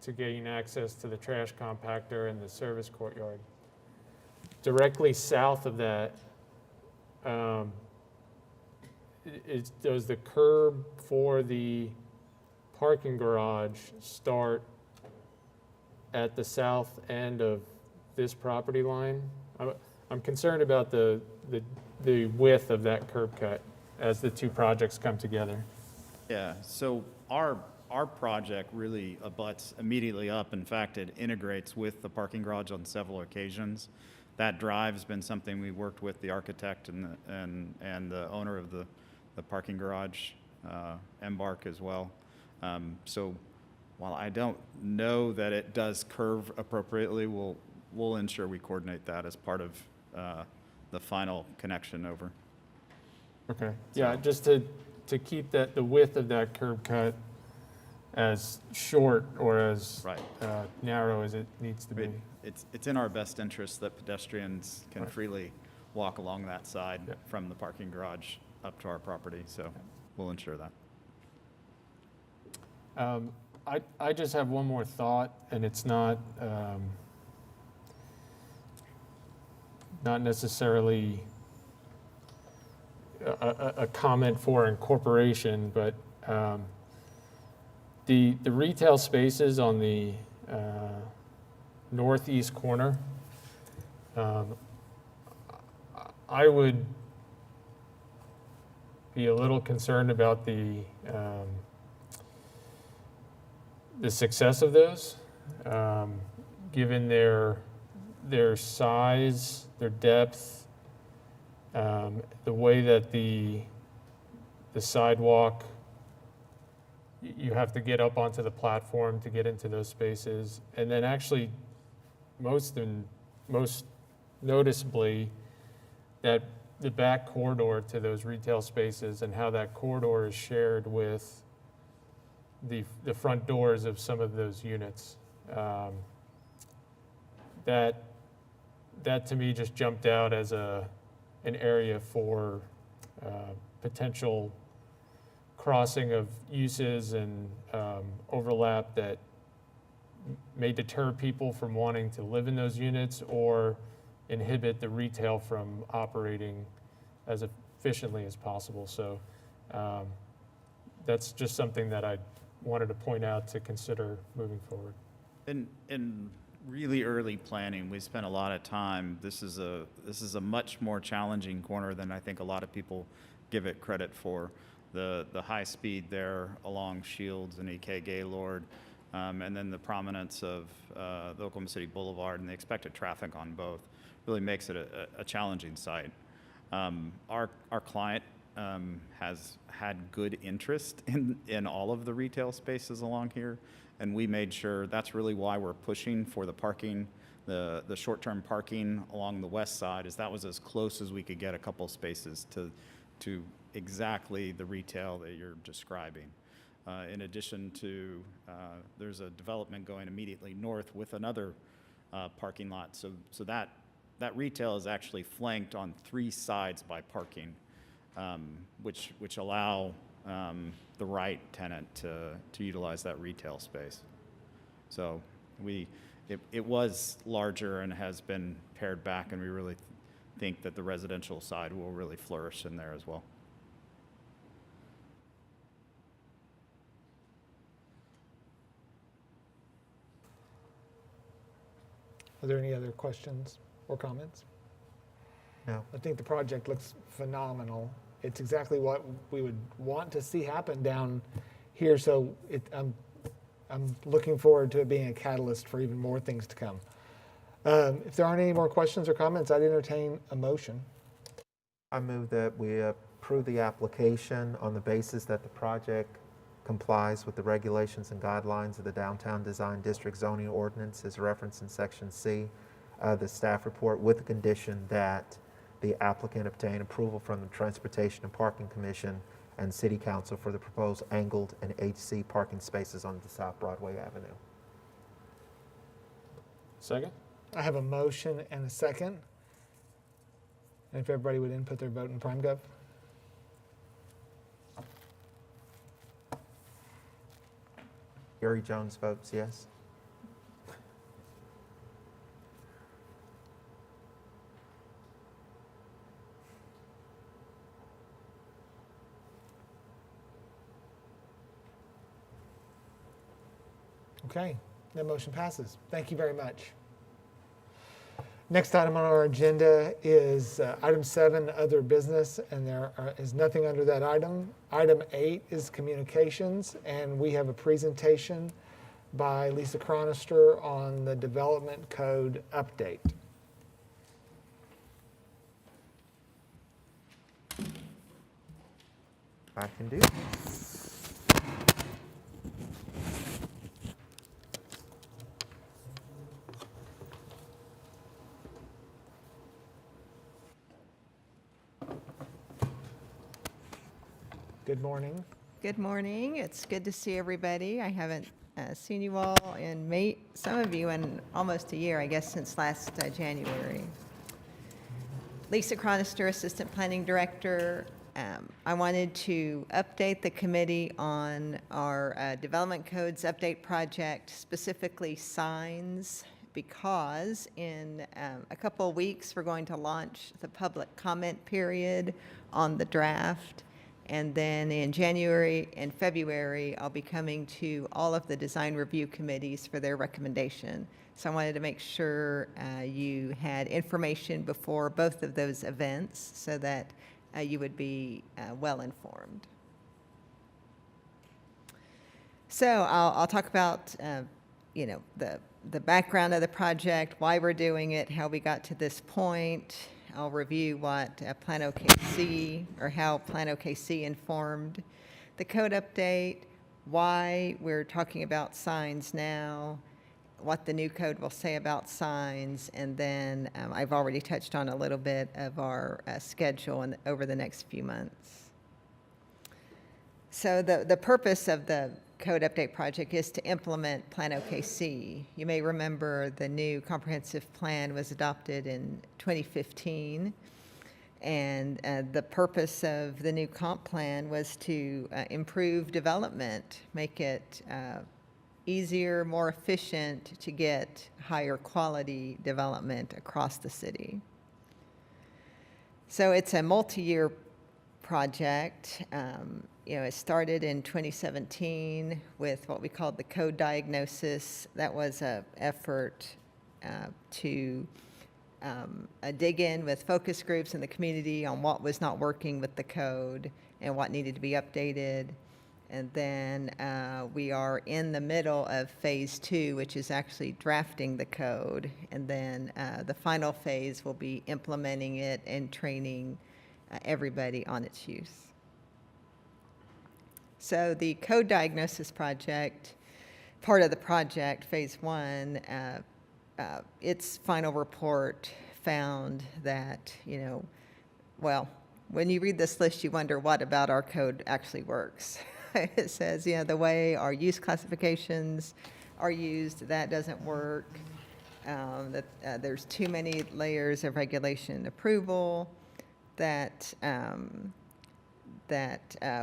Speaker 4: To gain access to the trash compactor and the service courtyard. Directly south of that, does the curb for the parking garage start at the south end of this property line? I'm concerned about the width of that curb cut as the two projects come together.
Speaker 11: Yeah, so our project really abuts immediately up. In fact, it integrates with the parking garage on several occasions. That drive's been something we worked with the architect and the owner of the parking garage, Embark as well. So while I don't know that it does curve appropriately, we'll ensure we coordinate that as part of the final connection over.
Speaker 4: Okay, yeah, just to keep that, the width of that curb cut as short or as
Speaker 11: Right.
Speaker 4: Narrow as it needs to be.
Speaker 11: It's in our best interest that pedestrians can
Speaker 4: Right.
Speaker 11: freely walk along that side
Speaker 4: Yep.
Speaker 11: from the parking garage up to our property, so we'll ensure that.
Speaker 4: I just have one more thought, and it's not necessarily a comment for incorporation, but the retail spaces on the northeast corner, I would be a little concerned about the success of those, given their size, their depth, the way that the sidewalk, you have to get up onto the platform to get into those spaces, and then actually most noticeably that the back corridor to those retail spaces and how that corridor is shared with the front doors of some of those units. That to me just jumped out as an area for potential crossing of uses and overlap that may deter people from wanting to live in those units or inhibit the retail from operating as efficiently as possible. So that's just something that I wanted to point out to consider moving forward.
Speaker 11: In really early planning, we spent a lot of time. This is a much more challenging corner than I think a lot of people give it credit for. The high speed there along Shields and E.K. Gaylord, and then the prominence of the Oklahoma City Boulevard and the expected traffic on both really makes it a challenging site. Our client has had good interest in all of the retail spaces along here, and we made sure that's really why we're pushing for the parking, the short-term parking along the west side, is that was as close as we could get a couple spaces to exactly the retail that you're describing. In addition to, there's a development going immediately north with another parking lot. So that retail is actually flanked on 3 sides by parking, which allow the right tenant to utilize that retail space. So it was larger and has been pared back, and we really think that the residential side will really flourish in there as well.
Speaker 1: Are there any other questions or comments?
Speaker 3: No.
Speaker 1: I think the project looks phenomenal. It's exactly what we would want to see happen down here, so I'm looking forward to it being a catalyst for even more things to come. If there aren't any more questions or comments, I'd entertain a motion.
Speaker 3: I move that we approve the application on the basis that the project complies with the regulations and guidelines of the Downtown Design District zoning ordinance as referenced in Section C of the staff report, with the condition that the applicant obtain approval from the Transportation and Parking Commission and City Council for the proposed angled and HC parking spaces on the South Broadway Avenue.
Speaker 4: Second?
Speaker 1: I have a motion and a second. And if everybody would input their vote in PrimeGov.
Speaker 3: Gary Jones votes yes.
Speaker 1: Okay, that motion passes. Thank you very much. Next item on our agenda is item 7, other business, and there is nothing under that item. Item 8 is communications, and we have a presentation by Lisa Chronister on the development code update.
Speaker 3: I can do.
Speaker 1: Good morning.
Speaker 12: Good morning. It's good to see everybody. I haven't seen you all in some of you in almost a year, I guess, since last January. Lisa Chronister, Assistant Planning Director. I wanted to update the committee on our Development Codes Update Project, specifically signs, because in a couple of weeks, we're going to launch the public comment period on the draft. And then in January and February, I'll be coming to all of the design review committees for their recommendation. So I wanted to make sure you had information before both of those events so that you would be well informed. So I'll talk about, the background of the project, why we're doing it, how we got to this point. I'll review what Plan OKC, or how Plan OKC informed the code update, why we're talking about signs now, what the new code will say about signs, and then I've already touched on a little bit of our schedule over the next few months. So the purpose of the Code Update Project is to implement Plan OKC. You may remember the new comprehensive plan was adopted in 2015, and the purpose of the new comp plan was to improve development, make it easier, more efficient to get higher quality development across the city. So it's a multi-year project. It started in 2017 with what we called the code diagnosis. That was an effort to dig in with focus groups in the community on what was not working with the code and what needed to be updated. And then we are in the middle of phase 2, which is actually drafting the code. And then the final phase will be implementing it and training everybody on its use. So the code diagnosis project, part of the project, phase 1, its final report found that, when you read this list, you wonder what about our code actually works. It says, the way our use classifications are used, that doesn't work. that there's too many layers of regulation and approval, that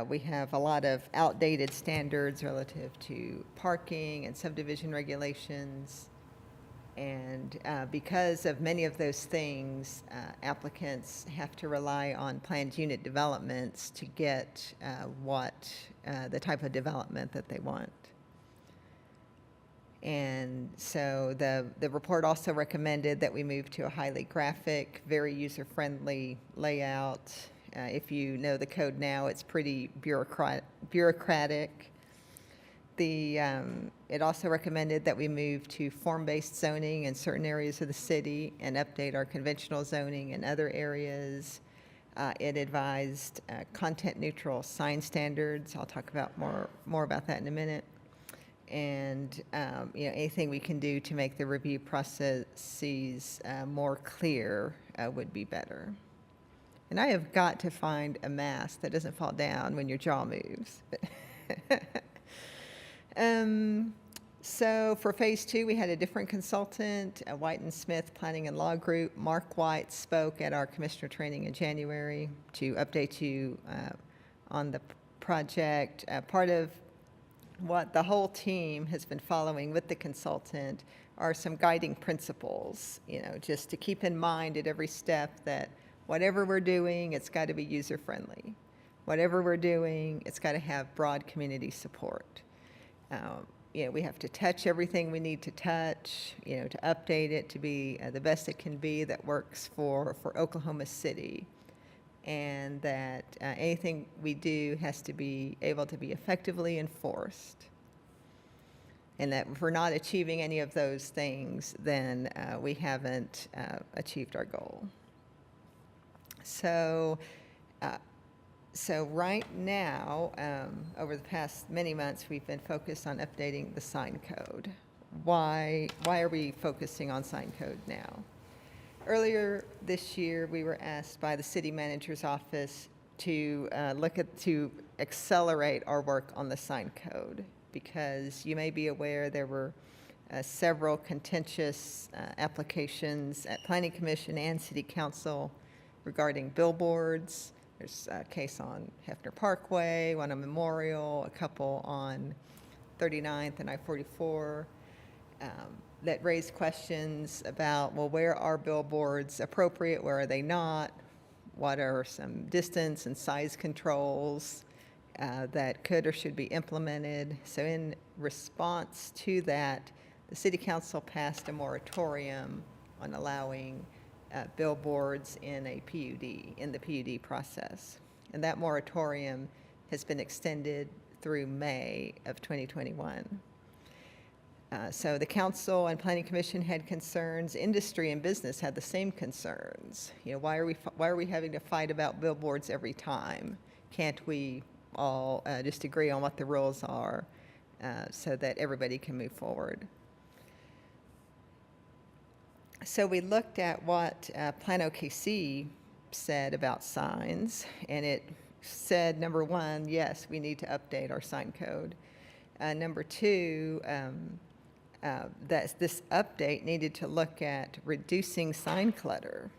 Speaker 12: we have a lot of outdated standards relative to parking and subdivision regulations. And because of many of those things, applicants have to rely on planned unit developments to get the type of development that they want. And so the report also recommended that we move to a highly graphic, very user-friendly layout. If you know the code now, it's pretty bureaucratic. It also recommended that we move to form-based zoning in certain areas of the city and update our conventional zoning in other areas. It advised content-neutral sign standards. I'll talk about more about that in a minute. And anything we can do to make the review processes more clear would be better. And I have got to find a mask that doesn't fall down when your jaw moves. So for phase 2, we had a different consultant, White and Smith Planning and Law Group. Mark White spoke at our commissioner training in January to update you on the project. Part of what the whole team has been following with the consultant are some guiding principles, just to keep in mind at every step that whatever we're doing, it's got to be user-friendly. Whatever we're doing, it's got to have broad community support. We have to touch everything we need to touch, to update it to be the best it can be that works for Oklahoma City. And that anything we do has to be able to be effectively enforced. And that if we're not achieving any of those things, then we haven't achieved our goal. So right now, over the past many months, we've been focused on updating the sign code. Why are we focusing on sign code now? Earlier this year, we were asked by the city manager's office to to accelerate our work on the sign code, because you may be aware there were several contentious applications at Planning Commission and City Council regarding billboards. There's a case on Hefner Parkway, one on Memorial, a couple on 39th and I-44 that raised questions about, well, where are billboards appropriate, where are they not? What are some distance and size controls that could or should be implemented? So in response to that, the City Council passed a moratorium on allowing billboards in the PUD process. And that moratorium has been extended through May of 2021. So the council and planning commission had concerns. Industry and business had the same concerns. Why are we having to fight about billboards every time? Can't we all just agree on what the rules are so that everybody can move forward? So we looked at what Plan OKC said about signs, and it said, number one, yes, we need to update our sign code. Number two, that this update needed to look at reducing sign clutter,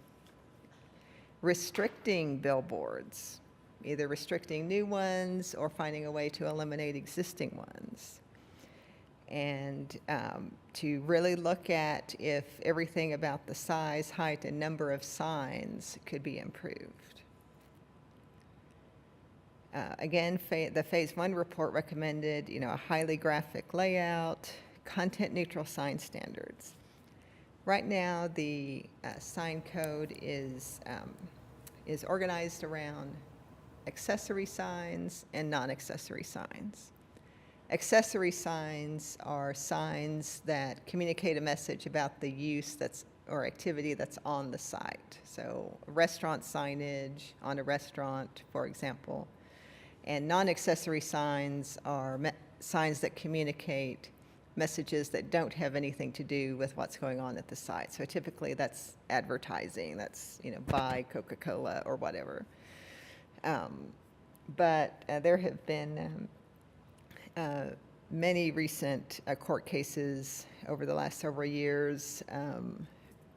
Speaker 12: restricting billboards, either restricting new ones or finding a way to eliminate existing ones. And to really look at if everything about the size, height, and number of signs could be improved. Again, the Phase 1 report recommended, a highly graphic layout, content-neutral sign standards. Right now, the sign code is organized around accessory signs and non-accessory signs. Accessory signs are signs that communicate a message about the use or activity that's on the site. So restaurant signage on a restaurant, for example. And non-accessory signs are signs that communicate messages that don't have anything to do with what's going on at the site. So typically that's advertising, that's, buy Coca-Cola or whatever. But there have been many recent court cases over the last several years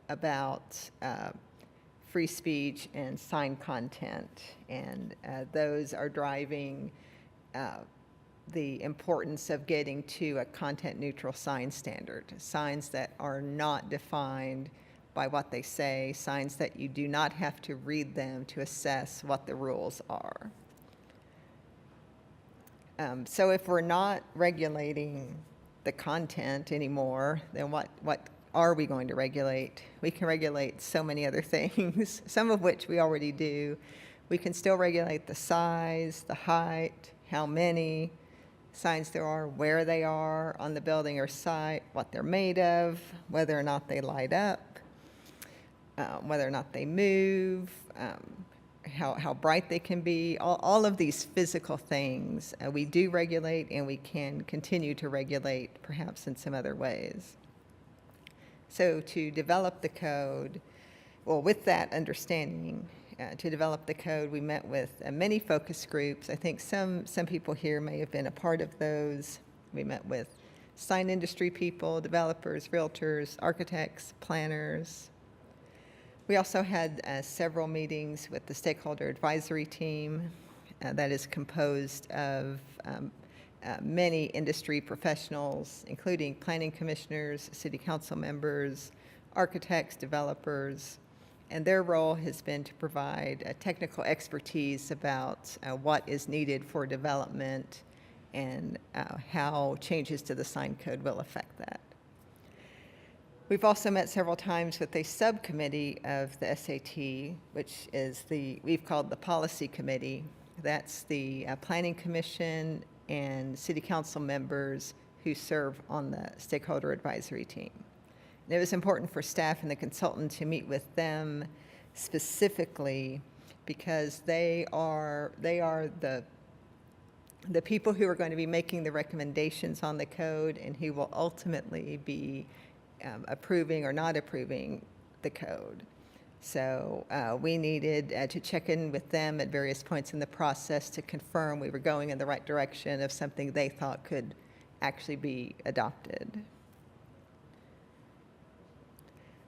Speaker 12: about free speech and sign content, and those are driving the importance of getting to a content-neutral sign standard, signs that are not defined by what they say, signs that you do not have to read them to assess what the rules are. So if we're not regulating the content anymore, then what are we going to regulate? We can regulate so many other things, some of which we already do. We can still regulate the size, the height, how many signs there are, where they are on the building or site, what they're made of, whether or not they light up, whether or not they move, how bright they can be, all of these physical things we do regulate, and we can continue to regulate perhaps in some other ways. So to develop the code, well, with that understanding, to develop the code, we met with many focus groups. I think some people here may have been a part of those. We met with sign industry people, developers, realtors, architects, planners. We also had several meetings with the stakeholder advisory team that is composed of many industry professionals, including planning commissioners, city council members, architects, developers, and their role has been to provide technical expertise about what is needed for development and how changes to the sign code will affect that. We've also met several times with a subcommittee of the SAT, which is we've called the policy committee. That's the planning commission and city council members who serve on the stakeholder advisory team. And it was important for staff and the consultant to meet with them specifically because they are the people who are going to be making the recommendations on the code and who will ultimately be approving or not approving the code. So we needed to check in with them at various points in the process to confirm we were going in the right direction of something they thought could actually be adopted.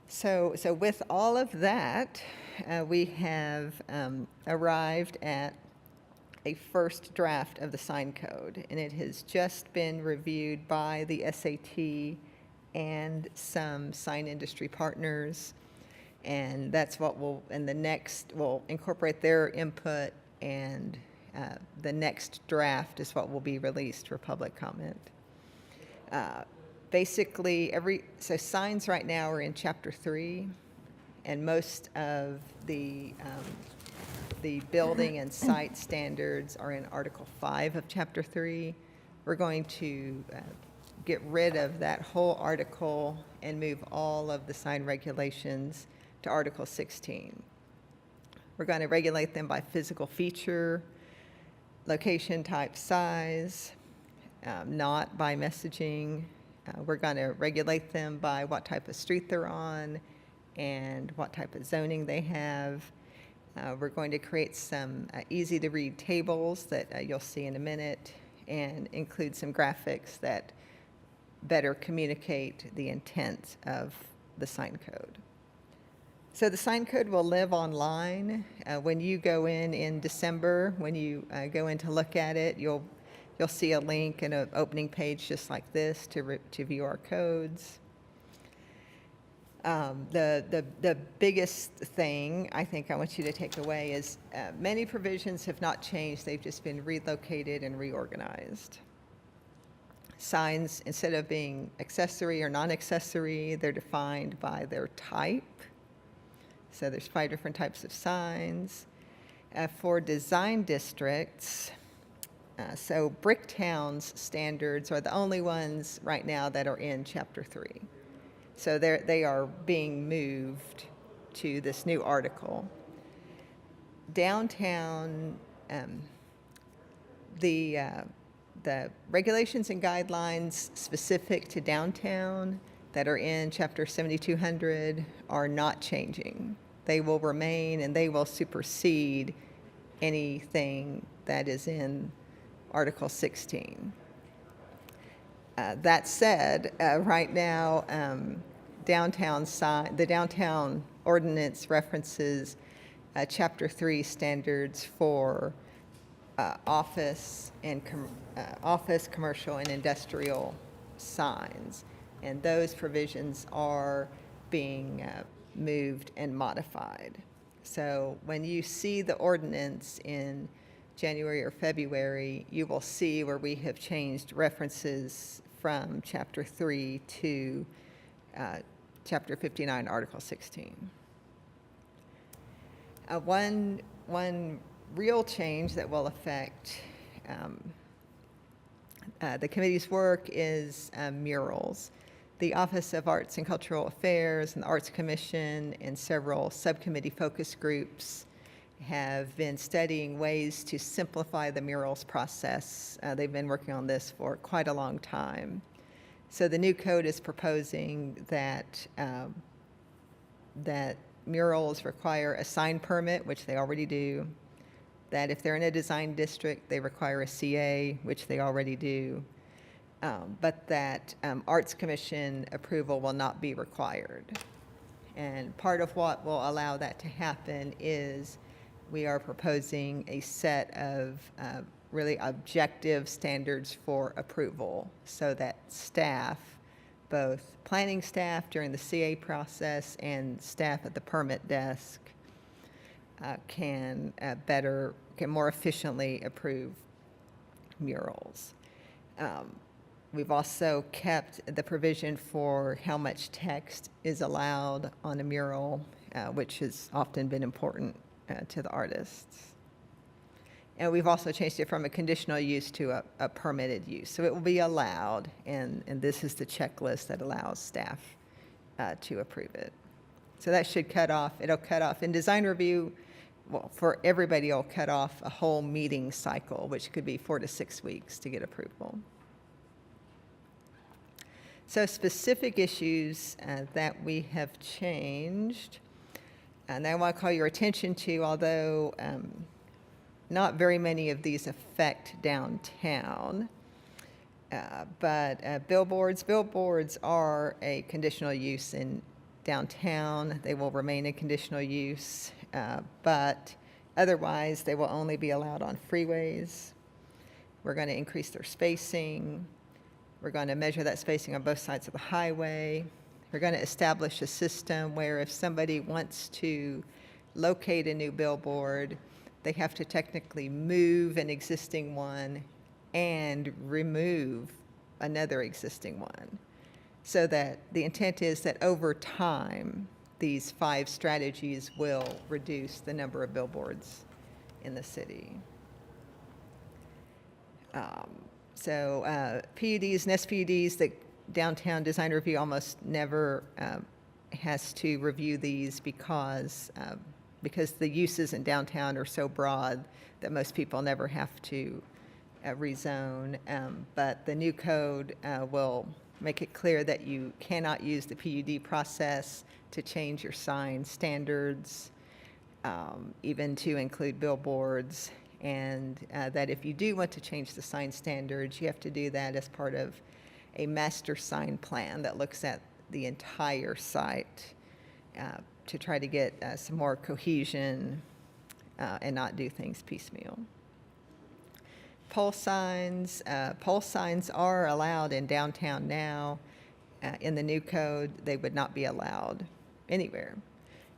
Speaker 12: So with all of that, we have arrived at a first draft of the sign code, and it has just been reviewed by the SAT and some sign industry partners. And that's what we'll incorporate their input, and the next draft is what will be released for public comment. Basically, so signs right now are in Chapter 3, and most of the building and site standards are in Article 5 of Chapter 3. We're going to get rid of that whole article and move all of the sign regulations to Article 16. We're going to regulate them by physical feature, location, type, size, not by messaging. We're going to regulate them by what type of street they're on and what type of zoning they have. We're going to create some easy-to-read tables that you'll see in a minute, and include some graphics that better communicate the intent of the sign code. So the sign code will live online. When you go in December, when you go in to look at it, you'll see a link and an opening page just like this to view our codes. The biggest thing I think I want you to take away is many provisions have not changed. They've just been relocated and reorganized. Signs, instead of being accessory or non-accessory, they're defined by their type. So there's 5 different types of signs. For design districts, so Bricktown's standards are the only ones right now that are in Chapter 3. So they are being moved to this new article. Downtown, the regulations and guidelines specific to downtown that are in Chapter 7200 are not changing. They will remain, and they will supersede anything that is in Article 16. That said, right now, the downtown ordinance references Chapter 3 standards for office, commercial, and industrial signs. And those provisions are being moved and modified. So when you see the ordinance in January or February, you will see where we have changed references from Chapter 3 to Chapter 59, Article 16. One real change that will affect the committee's work is murals. The Office of Arts and Cultural Affairs and the Arts Commission and several subcommittee focus groups have been studying ways to simplify the murals process. They've been working on this for quite a long time. So the new code is proposing that that murals require a sign permit, which they already do. That if they're in a design district, they require a CA, which they already do. But that Arts Commission approval will not be required. And part of what will allow that to happen is we are proposing a set of really objective standards for approval so that staff, both planning staff during the CA process and staff at the permit desk, can more efficiently approve murals. We've also kept the provision for how much text is allowed on a mural, which has often been important to the artists. And we've also changed it from a conditional use to a permitted use. So it will be allowed, and this is the checklist that allows staff to approve it. So that should it'll cut off in design review. Well, for everybody, it'll cut off a whole meeting cycle, which could be 4 to 6 weeks to get approval. So specific issues that we have changed, and I want to call your attention to, although not very many of these affect downtown, but billboards are a conditional use in downtown. They will remain a conditional use, but otherwise they will only be allowed on freeways. We're going to increase their spacing. We're going to measure that spacing on both sides of the highway. We're going to establish a system where if somebody wants to locate a new billboard, they have to technically move an existing one and remove another existing one. So that the intent is that over time, these 5 strategies will reduce the number of billboards in the city. PUDs and SPUDs, the Downtown Design Review almost never has to review these because the uses in downtown are so broad that most people never have to rezone. But the new code will make it clear that you cannot use the PUD process to change your sign standards, even to include billboards. And that if you do want to change the sign standards, you have to do that as part of a master sign plan that looks at the entire site to try to get some more cohesion and not do things piecemeal. Pole signs are allowed in downtown now. In the new code, they would not be allowed anywhere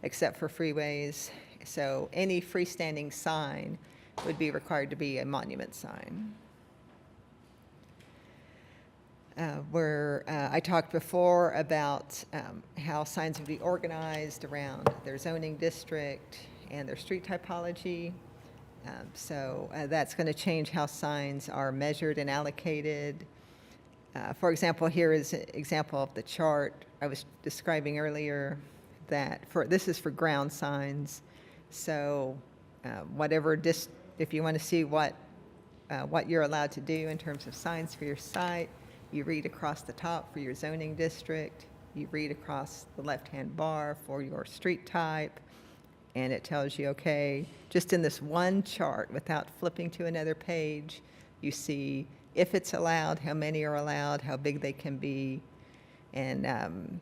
Speaker 12: except for freeways. So any freestanding sign would be required to be a monument sign. I talked before about how signs would be organized around their zoning district and their street typology. So that's going to change how signs are measured and allocated. For example, here is an example of the chart I was describing earlier. This is for ground signs. So if you want to see what you're allowed to do in terms of signs for your site, you read across the top for your zoning district, you read across the left-hand bar for your street type, and it tells you, okay, just in this one chart, without flipping to another page, you see if it's allowed, how many are allowed, how big they can be, and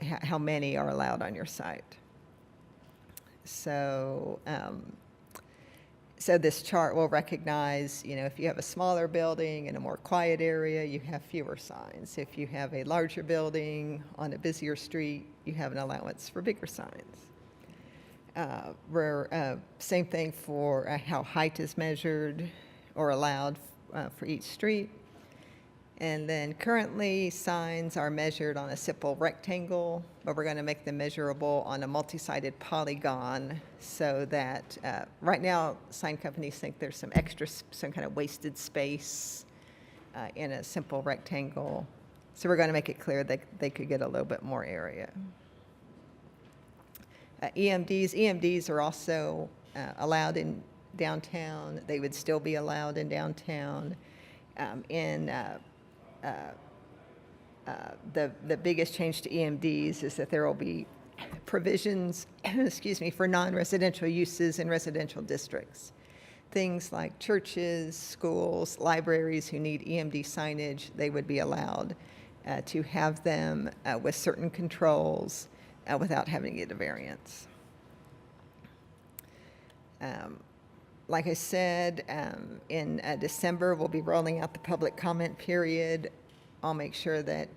Speaker 12: how many are allowed on your site. So, so this chart will recognize, if you have a smaller building in a more quiet area, you have fewer signs. If you have a larger building on a busier street, you have an allowance for bigger signs. Same thing for how height is measured or allowed for each street. And then currently, signs are measured on a simple rectangle, but we're going to make them measurable on a multi-sided polygon so that right now, sign companies think there's some kind of wasted space in a simple rectangle. So we're going to make it clear that they could get a little bit more area. EMDs are also allowed in downtown. They would still be allowed in downtown. The biggest change to EMDs is that there will be provisions, for non-residential uses in residential districts. Things like churches, schools, libraries who need EMD signage, they would be allowed to have them with certain controls without having to get a variance. Like I said, in December, we'll be rolling out the public comment period. I'll make sure that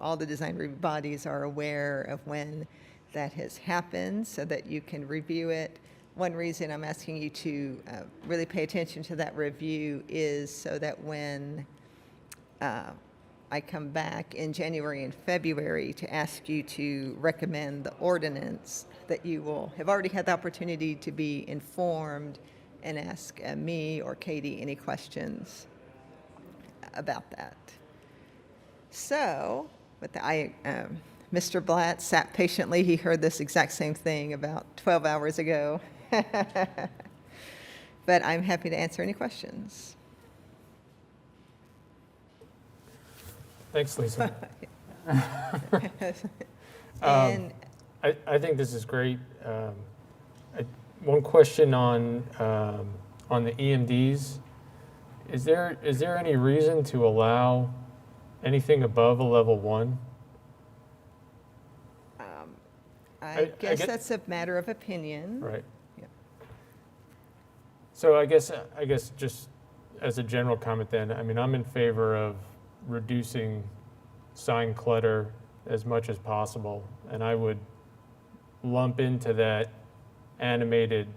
Speaker 12: all the design review bodies are aware of when that has happened so that you can review it. One reason I'm asking you to really pay attention to that review is so that when I come back in January and February to ask you to recommend the ordinance, that you will have already had the opportunity to be informed and ask me or Katie any questions about that. So, Mr. Blatt sat patiently. He heard this exact same thing about 12 hours ago. But I'm happy to answer any questions.
Speaker 4: Thanks, Lisa.
Speaker 12: And
Speaker 4: I think this is great. One question on the EMDs. Is there any reason to allow anything above a level 1?
Speaker 12: I guess that's a matter of opinion.
Speaker 4: Right.
Speaker 12: Yeah.
Speaker 4: So I guess just as a general comment then, I'm in favor of reducing sign clutter as much as possible, and I would lump into that animated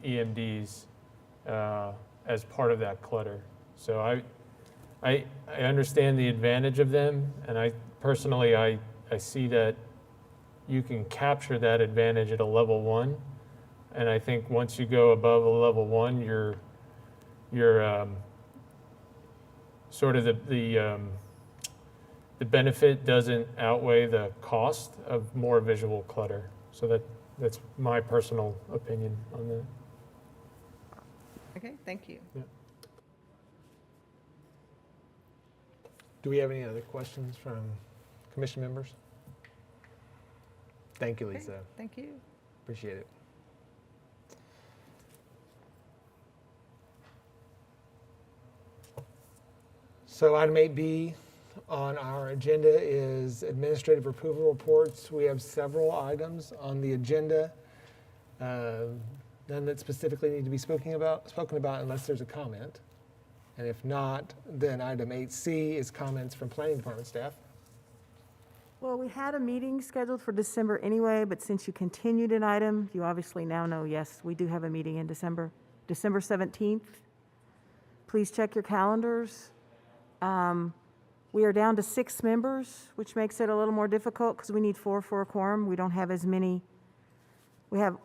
Speaker 4: EMDs as part of that clutter. So I understand the advantage of them, and I personally see that you can capture that advantage at a level 1, and I think once you go above a level 1, you're sort of the benefit doesn't outweigh the cost of more visual clutter. So that's my personal opinion on that.
Speaker 12: Okay, thank you.
Speaker 4: Yeah.
Speaker 1: Do we have any other questions from commission members? Thank you,
Speaker 12: Okay,
Speaker 1: Lisa.
Speaker 12: thank you.
Speaker 1: Appreciate it. So item 8B on our agenda is administrative approval reports. We have several items on the agenda, none that specifically need to be spoken about unless there's a comment. And if not, then item 8C is comments from planning department staff.
Speaker 5: Well, we had a meeting scheduled for December anyway, but since you continued an item, you obviously now know, yes, we do have a meeting in December 17th. Please check your calendars. We are down to 6 members, which makes it a little more difficult because we need 4 for a quorum. We don't have as many, we have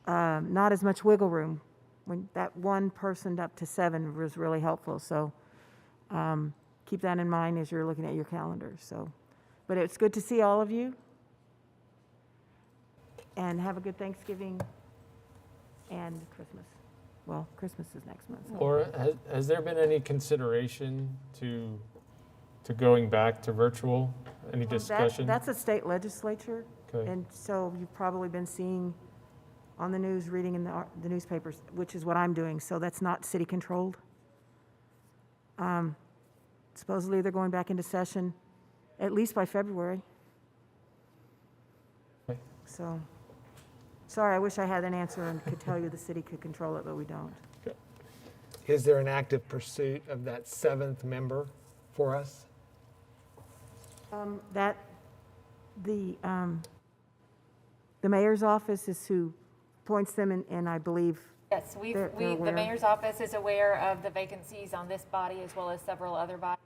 Speaker 5: not as much wiggle room. When that one person up to 7 was really helpful, so keep that in mind as you're looking at your calendars. But it's good to see all of you, and have a good Thanksgiving and Christmas. Well, Christmas is next month. So.
Speaker 4: Laura, has there been any consideration to going back to virtual? Any discussion?
Speaker 5: That's a state legislature,
Speaker 4: Okay.
Speaker 5: and so you've probably been seeing on the news, reading in the newspapers, which is what I'm doing, so that's not city-controlled. Supposedly, they're going back into session at least by February.
Speaker 4: Okay.
Speaker 5: So, sorry, I wish I had an answer and could tell you the city could control it, but we don't.
Speaker 1: Is there an active pursuit of that seventh member for us?
Speaker 5: That, the mayor's office is who appoints them, and I believe,
Speaker 9: Yes,
Speaker 5: They're
Speaker 9: the
Speaker 5: aware.
Speaker 9: mayor's office is aware of the vacancies on this body as well as several other bodies.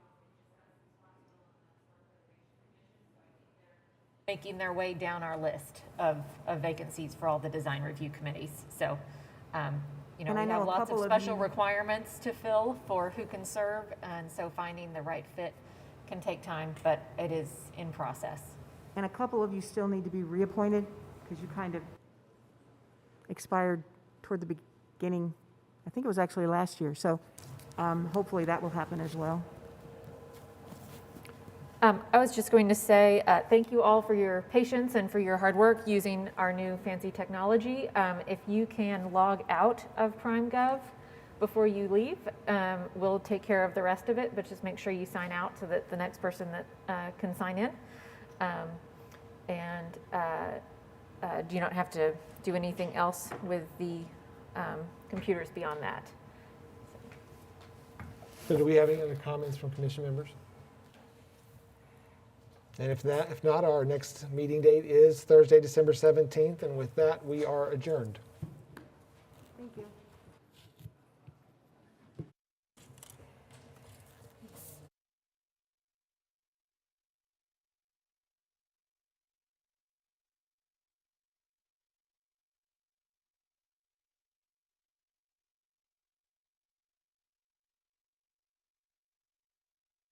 Speaker 9: Making their way down our list of vacancies for all the design review committees. So, you know,
Speaker 5: And I
Speaker 9: we
Speaker 5: know
Speaker 9: have
Speaker 5: a
Speaker 9: lots of
Speaker 5: couple of
Speaker 9: special
Speaker 5: you-
Speaker 9: requirements to fill for who can serve. And so finding the right fit can take time, but it is in process.
Speaker 5: and a couple of you still need to be reappointed, because you kind of expired toward the beginning, I think it was actually last year, so hopefully that will happen as well.
Speaker 9: I was just going to say thank you all for your patience and for your hard work using our new fancy technology. If you can log out of PrimeGov before you leave, we'll take care of the rest of it, but just make sure you sign out so that the next person that can sign in. You don't have to do anything else with the computers beyond that.
Speaker 1: So do we have any other comments from commission members? And if not, our next meeting date is Thursday, December 17th, and with that, we are adjourned.